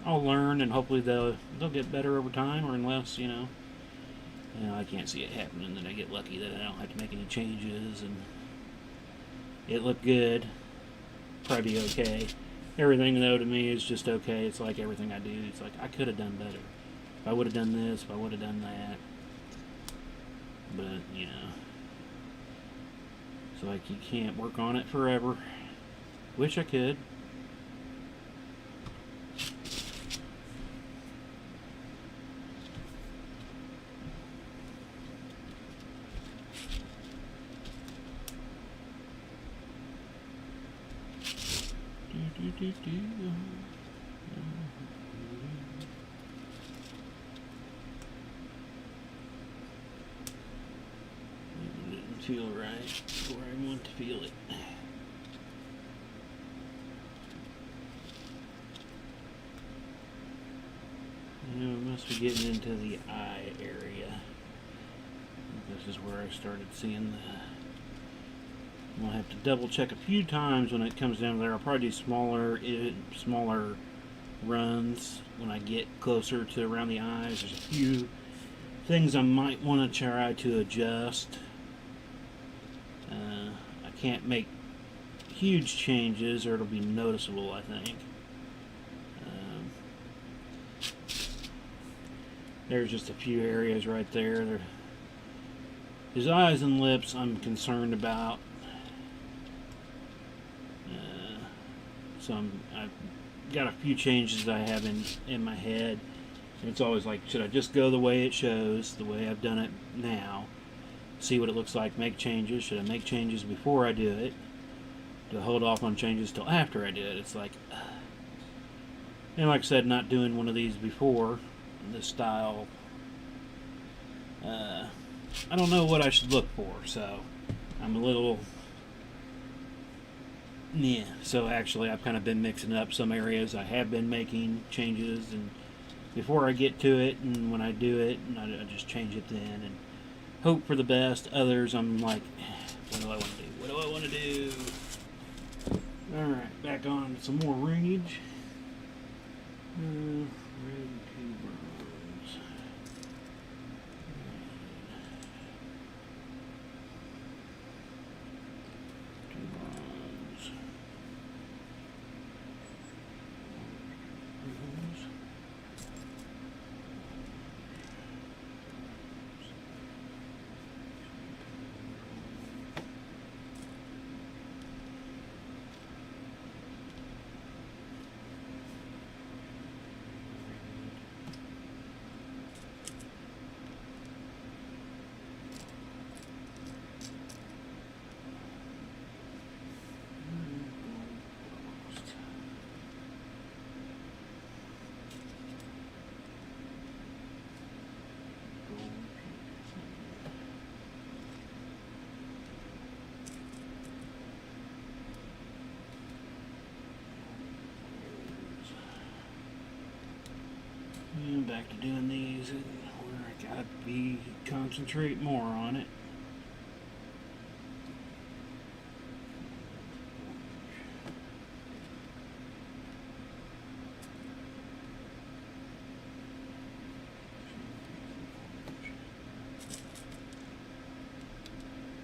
I'll learn, and hopefully they'll get better over time, or unless, I can't see it happening, that I get lucky that I don't have to make any changes, and it looked good, probably be okay. Everything, though, to me is just okay. It's like everything I do, it's like I could have done better. If I would have done this, if I would have done that. But, it's like you can't work on it forever. Wish I could. Didn't feel right where I want to feel it. Must be getting into the eye area. This is where I started seeing the. I'll have to double check a few times when it comes down there. I'll probably do smaller runs when I get closer to around the eyes. There's a few things I might want to try to adjust. I can't make huge changes or it'll be noticeable, I think. There's just a few areas right there. His eyes and lips I'm concerned about. So I've got a few changes I have in my head. And it's always like, should I just go the way it shows, the way I've done it now? See what it looks like, make changes. Should I make changes before I do it? Do I hold off on changes till after I do it? It's like, and like I said, not doing one of these before, this style. I don't know what I should look for, so I'm a little. Yeah, so actually I've kind of been mixing up some areas. I have been making changes, and before I get to it, and when I do it, and I just change it then, and hope for the best. Others, I'm like, what do I want to do? What do I want to do? Alright, back on some more ringage. Red 2 bronze. And back to doing these where I gotta concentrate more on it.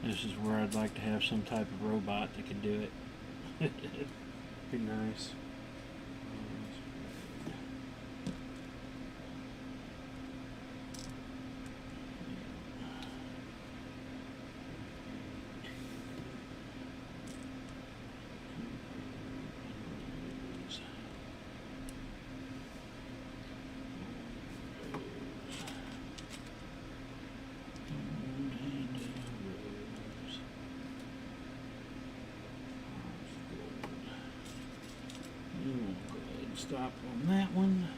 This is where I'd like to have some type of robot that could do it. Be nice. stop on that one.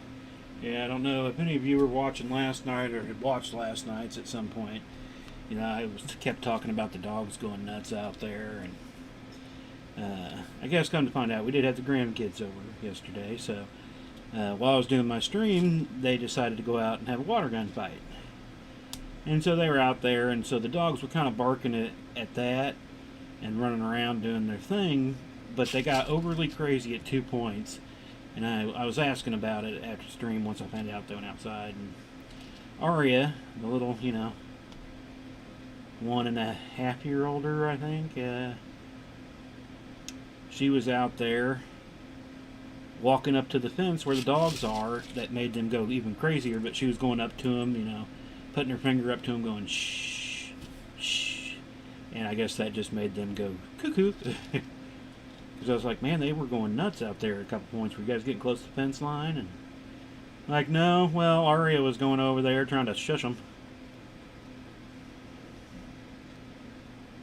Yeah, I don't know if any of you were watching last night or had watched last night's at some point. You know, I kept talking about the dogs going nuts out there, and I guess come to find out, we did have the grandkids over yesterday. So while I was doing my stream, they decided to go out and have a water gun fight, and so they were out there, and so the dogs were kind of barking at that and running around doing their thing, but they got overly crazy at 2 points. And I was asking about it after stream once I found out they went outside. And Aria, the little, 1.5 year older, I think, she was out there walking up to the fence where the dogs are. That made them go even crazier, but she was going up to them, putting her finger up to them, going shh, shh. And I guess that just made them go cuckoo. Because I was like, man, they were going nuts out there at a couple points. Were you guys getting close to the fence line? And like, no, well, Aria was going over there trying to shush them.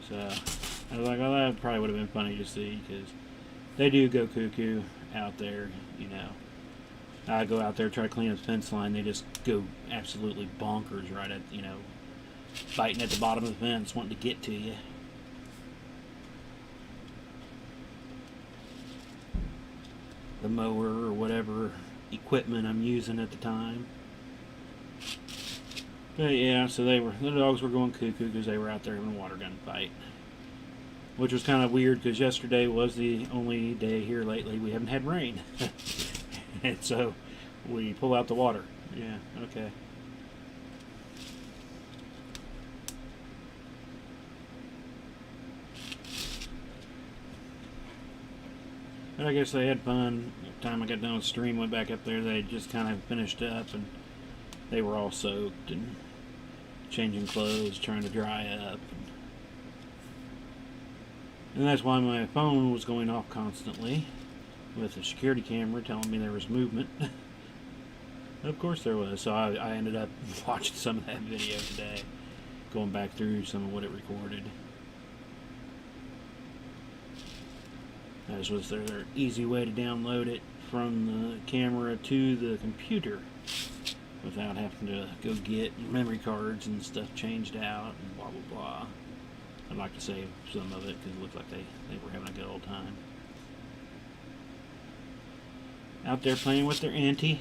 So I was like, well, that probably would have been funny to see, because they do go cuckoo out there, I go out there, try to clean up the fence line. They just go absolutely bonkers right at, biting at the bottom of the fence, wanting to get to you. The mower or whatever equipment I'm using at the time. But yeah, so the dogs were going cuckoo because they were out there having a water gun fight. Which was kind of weird because yesterday was the only day here lately we haven't had rain. And so we pull out the water. Yeah, okay. But I guess they had fun. The time I got done with stream, went back up there, they just kind of finished up, and they were all soaked and changing clothes, trying to dry up. And that's why my phone was going off constantly with the security camera telling me there was movement. Of course there was, so I ended up watching some of that video today, going back through some of what it recorded. As was their easy way to download it from the camera to the computer without having to go get memory cards and stuff changed out and blah blah blah. I'd like to save some of it because it looked like they were having a good old time. Out there playing with their auntie.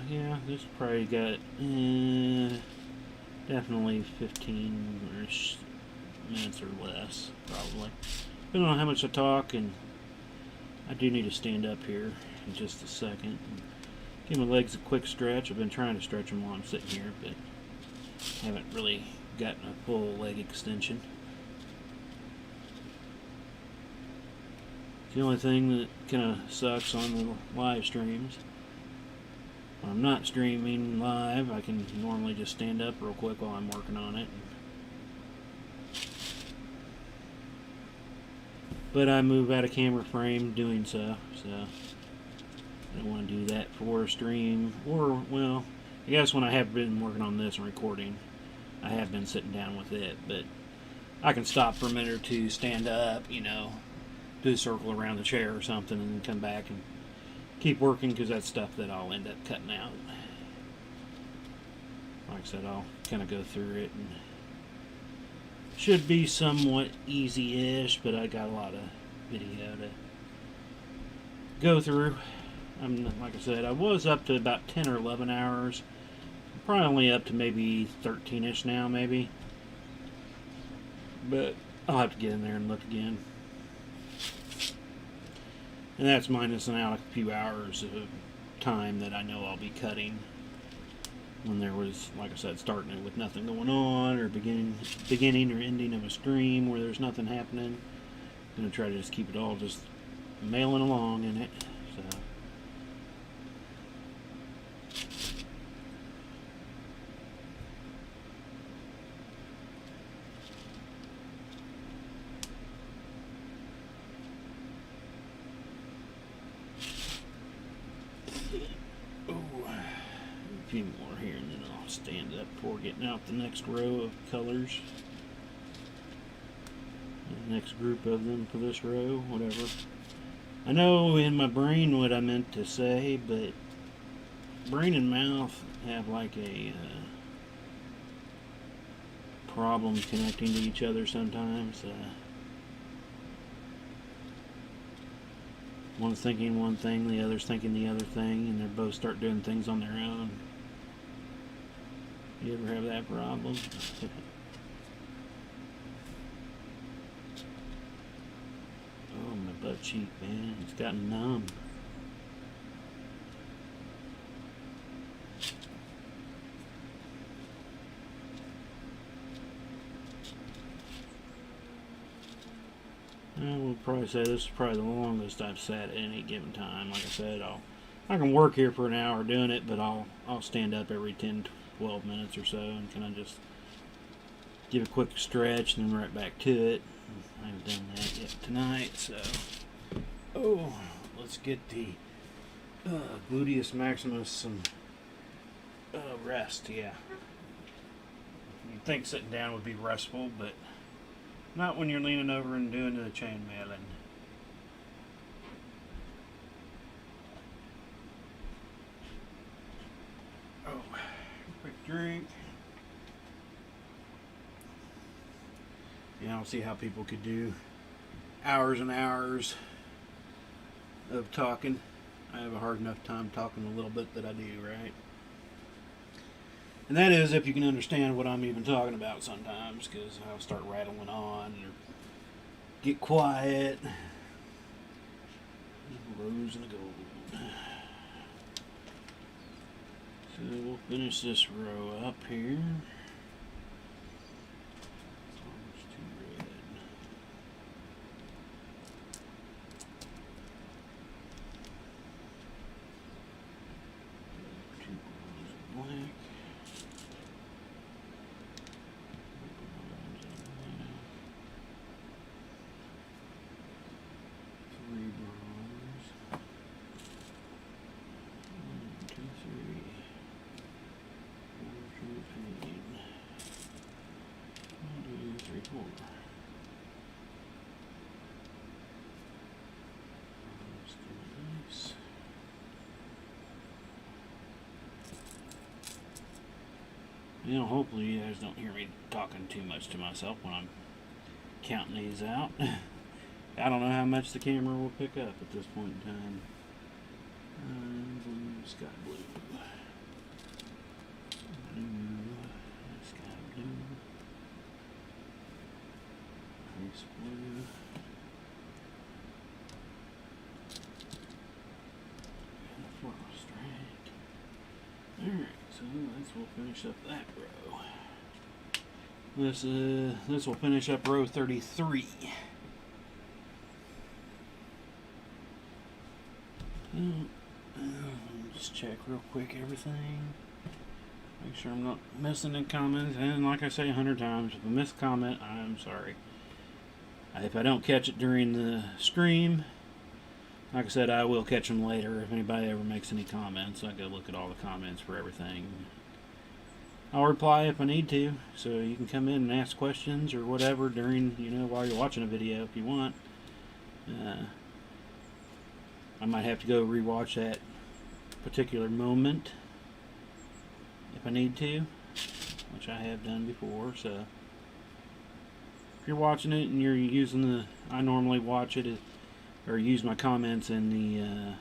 Yeah, this probably got definitely 15-ish minutes or less, probably. Depending on how much I talk, and I do need to stand up here in just a second. Give my legs a quick stretch. I've been trying to stretch them while I'm sitting here, but haven't really gotten a full leg extension. The only thing that kind of sucks on the live streams, when I'm not streaming live, I can normally just stand up real quick while I'm working on it. But I move out of camera frame doing so I don't want to do that for a stream. Or, well, I guess when I have been working on this and recording, I have been sitting down with it, but I can stop for a minute or two, stand up, do a circle around the chair or something, and then come back and keep working, because that's stuff that I'll end up cutting out. Like I said, I'll kind of go through it, and should be somewhat easy-ish, but I got a lot of video to go through. Like I said, I was up to about 10 or 11 hours. I'm probably only up to maybe 13-ish now, maybe. But I'll have to get in there and look again. And that's minus out a few hours of time that I know I'll be cutting. When there was, like I said, starting it with nothing going on, or beginning or ending of a stream where there's nothing happening. I'm going to try to just keep it all just mailing along in it. So. Oh, few more here, and then I'll stand up before getting out the next row of colors. The next group of them for this row, whatever. I know in my brain what I meant to say, but brain and mouth have like a problem connecting to each other sometimes. One's thinking one thing, the other's thinking the other thing, and they both start doing things on their own. You ever have that problem? Oh, my butt cheek, man. It's gotten numb. I will probably say this is probably the longest I've sat at any given time. Like I said, I can work here for an hour doing it, but I'll stand up every 10, 12 minutes or so and kind of just give a quick stretch and then right back to it. I haven't done that yet tonight, so let's get the gluteus maximus some rest. Yeah, you'd think sitting down would be restful, but not when you're leaning over and doing the chain mailing. Oh, quick drink. Yeah, I don't see how people could do hours and hours of talking. I have a hard enough time talking a little bit that I do, right? And that is if you can understand what I'm even talking about sometimes, because I'll start rattling on or get quiet. Rose and the gold. So we'll finish this row up here. Almost too red. Two rows of black. Three bronze. 1, 2, 3. 4 champagne. 1, 2, 3, 4. That's nice. You know, hopefully you guys don't hear me talking too much to myself when I'm counting these out. I don't know how much the camera will pick up at this point in time. Blue, sky blue. Blue, sky blue. Ice blue. And a frost, right? Alright, so we'll finish up that row. This will finish up row 33. Just check real quick everything. Make sure I'm not missing any comments. And like I say 100 times, if I miss a comment, I'm sorry. If I don't catch it during the stream, like I said, I will catch them later. If anybody ever makes any comments, I go look at all the comments for everything. I'll reply if I need to, so you can come in and ask questions or whatever during, while you're watching a video if you want. I might have to go rewatch that particular moment if I need to, which I have done before. So if you're watching it and you're using I normally watch it or use my comments in the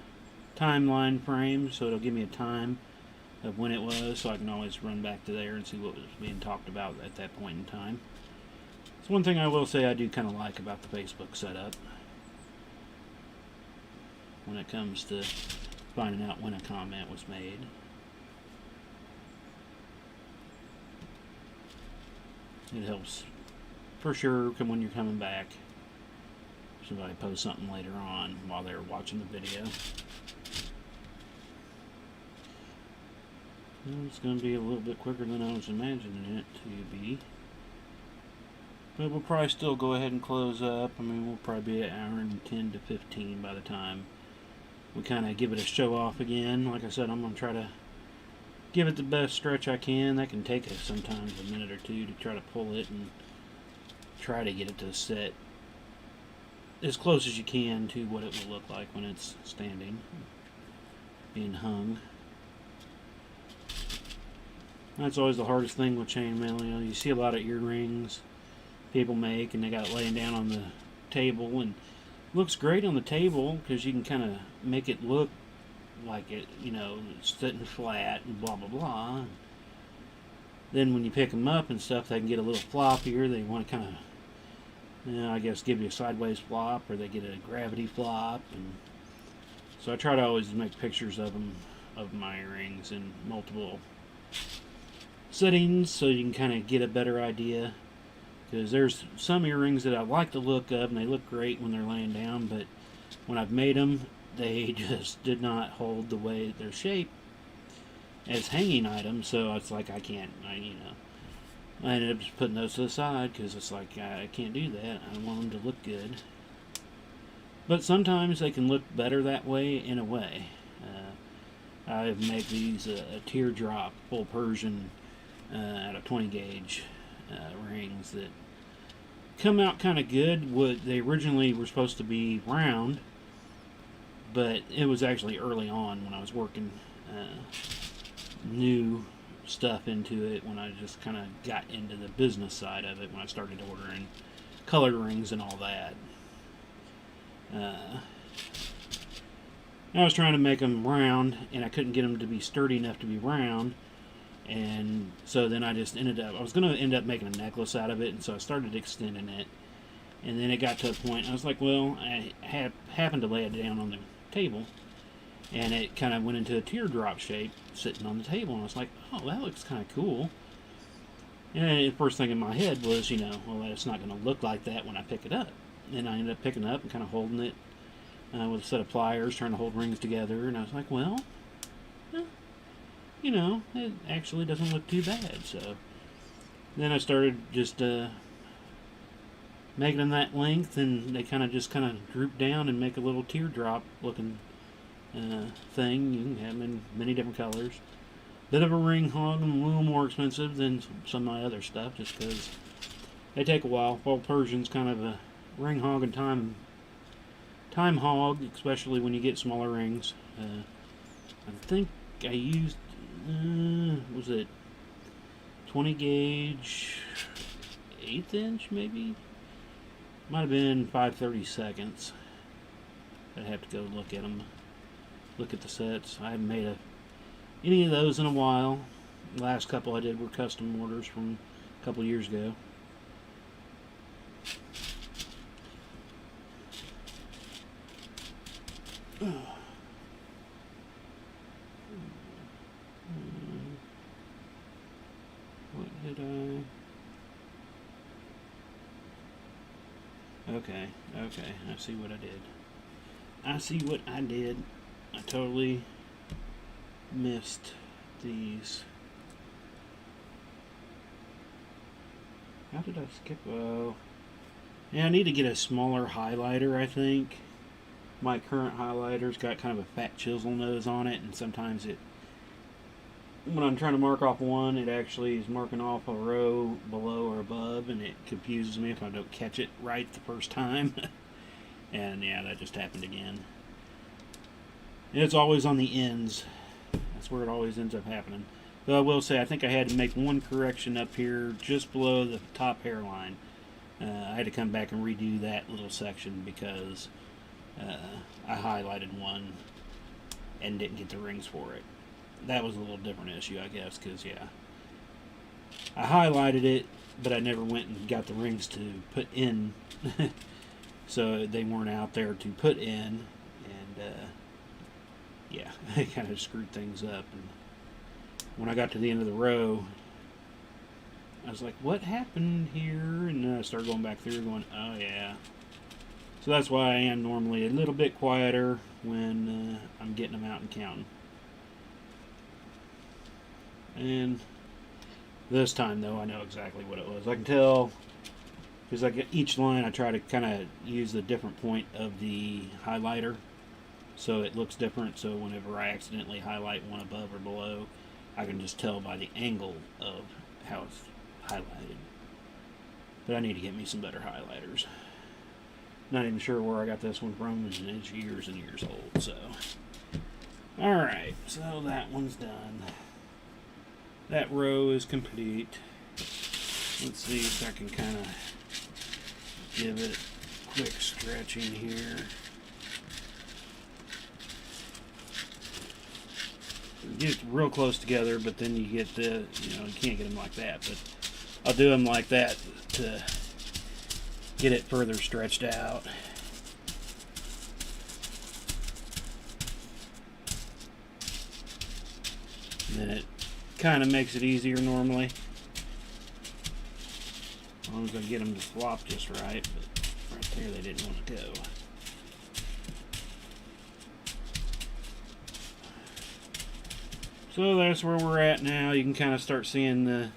timeline frame, so it'll give me a time of when it was, so I can always run back to there and see what was being talked about at that point in time. It's one thing I will say I do kind of like about the Facebook setup when it comes to finding out when a comment was made. It helps for sure when you're coming back. Somebody posts something later on while they're watching the video. It's going to be a little bit quicker than I was imagining it to be. But we'll probably still go ahead and close up. I mean, we'll probably be an hour and 10 to 15 by the time we kind of give it a show off again. Like I said, I'm going to try to give it the best stretch I can. That can take us sometimes a minute or two to try to pull it and try to get it to set as close as you can to what it will look like when it's standing, being hung. That's always the hardest thing with chainmail. You know, you see a lot of earrings people make, and they got it laying down on the table, and it looks great on the table because you can kind of make it look like it, you know, sitting flat and blah blah blah. Then when you pick them up and stuff, they can get a little floppier. They want to kind of, you know, I guess, give you a sideways flop, or they get a gravity flop. And so I try to always make pictures of them, of my earrings, in multiple settings, so you can kind of get a better idea. Because there's some earrings that I like the look of, and they look great when they're laying down, but when I've made them, they just did not hold the way their shape as hanging items. So it's like I ended up just putting those to the side because it's like I can't do that. I want them to look good. But sometimes they can look better that way in a way. I make these a teardrop full Persian out of 20 gauge rings that come out kind of good. They originally were supposed to be round, but it was actually early on when I was working new stuff into it, when I just kind of got into the business side of it, when I started ordering colored rings and all that. I was trying to make them round, and I couldn't get them to be sturdy enough to be round, and so then I just I was going to end up making a necklace out of it, and so I started extending it, and then it got to a point, I was like, well, I happened to lay it down on the table, and it kind of went into a teardrop shape sitting on the table, and I was like, oh, that looks kind of cool. And the first thing in my head was, you know, well, it's not going to look like that when I pick it up. And I ended up picking it up and kind of holding it with a set of pliers, trying to hold rings together, and I was like, well, you know, it actually doesn't look too bad. So then I started just making them that length, and they kind of droop down and make a little teardrop looking thing. You can have them in many different colors. Bit of a ring hog, and a little more expensive than some of my other stuff, just because they take a while. Well, Persian's kind of a ring hog and time hog, especially when you get smaller rings. I think I used was it 20 gauge 1/8 inch maybe? Might have been 5/32. I'd have to go look at them, look at the sets. I haven't made any of those in a while. The last couple I did were custom orders from a couple years ago. What did Okay, I see what I did. I totally missed these. How did I skip? Oh. Yeah, I need to get a smaller highlighter, I think. My current highlighter's got kind of a fat chisel nose on it, and sometimes when I'm trying to mark off one, it actually is marking off a row below or above, and it confuses me if I don't catch it right the first time. And yeah, that just happened again. And it's always on the ends. That's where it always ends up happening. Though I will say, I think I had to make one correction up here just below the top hairline. I had to come back and redo that little section because I highlighted one and didn't get the rings for it. That was a little different issue, I guess, because, yeah, I highlighted it, but I never went and got the rings to put in, so they weren't out there to put in, and, yeah, I kind of screwed things up, and when I got to the end of the row, I was like, what happened here? And then I started going back through going, oh, yeah. So that's why I am normally a little bit quieter when I'm getting them out and counting. And this time, though, I know exactly what it was. I can tell, because like each line I try to kind of use the different point of the highlighter so it looks different. So whenever I accidentally highlight one above or below, I can just tell by the angle of how it's highlighted. But I need to get me some better highlighters. Not even sure where I got this one from, and it's years and years old, so. Alright, so that one's done. That row is complete. Let's see if I can kind of give it a quick stretching here. Get real close together, but then you get the, you can't get them like that, but I'll do them like that to get it further stretched out. And then it kind of makes it easier normally, as long as I get them to flop just right, but right there they didn't want to go. So that's where we're at now. You can kind of start seeing the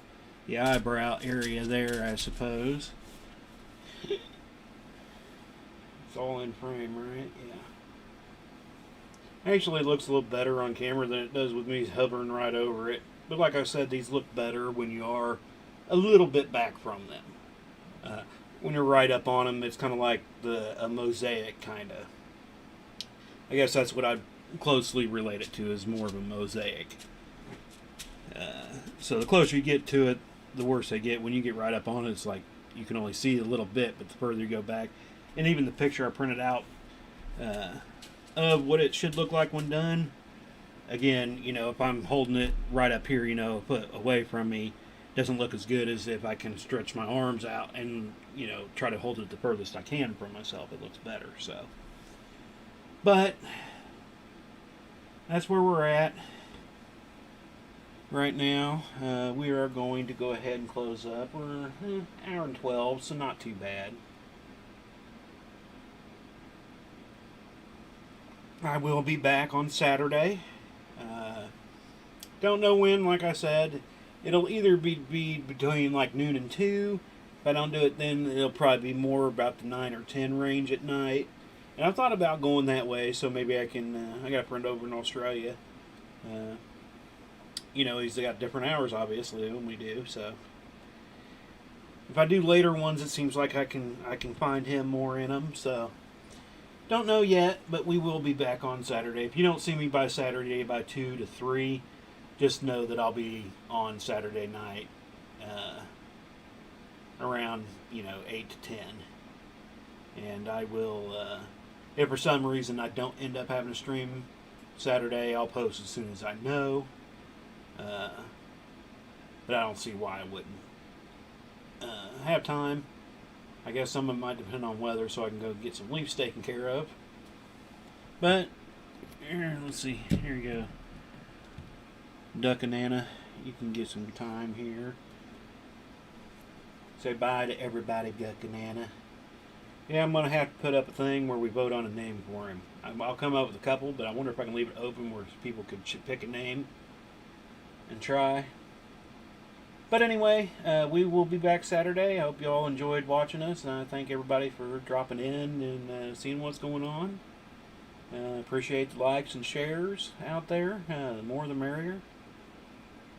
eyebrow area there, I suppose. It's all in frame, right? Yeah. Actually, it looks a little better on camera than it does with me hovering right over it. But like I said, these look better when you are a little bit back from them. When you're right up on them, it's kind of like a mosaic, kind of. I guess that's what I'd closely relate it to, is more of a mosaic. So the closer you get to it, the worse they get. When you get right up on it, it's like you can only see a little bit, but the further you go back, and even the picture I printed out of what it should look like when done, again, if I'm holding it right up here, put away from me, doesn't look as good as if I can stretch my arms out and, try to hold it the furthest I can from myself. It looks better, so. But that's where we're at right now. We are going to go ahead and close up. We're an hour and 12, so not too bad. I will be back on Saturday. Don't know when, like I said. It'll either be between like noon and 2. If I don't do it then, it'll probably be more about the 9 or 10 range at night. And I've thought about going that way, so maybe I can, I got a friend over in Australia. He's got different hours, obviously, than we do, so. If I do later ones, it seems like I can find him more in them, so. Don't know yet, but we will be back on Saturday. If you don't see me by Saturday by 2 to 3, just know that I'll be on Saturday night around, 8 to 10. And I will, if for some reason I don't end up having a stream Saturday, I'll post as soon as I know. But I don't see why I wouldn't have time. I guess some of it might depend on weather, so I can go get some leaves taken care of. But, here, let's see. Here you go. Duck and Nana, you can get some time here. Say bye to everybody, Duck and Nana. Yeah, I'm going to have to put up a thing where we vote on a name for him. I'll come up with a couple, but I wonder if I can leave it open where people could pick a name and try. But anyway, we will be back Saturday. I hope you all enjoyed watching us. And I thank everybody for dropping in and seeing what's going on. Appreciate the likes and shares out there. The more the merrier.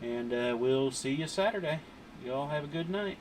And we'll see you Saturday. You all have a good night.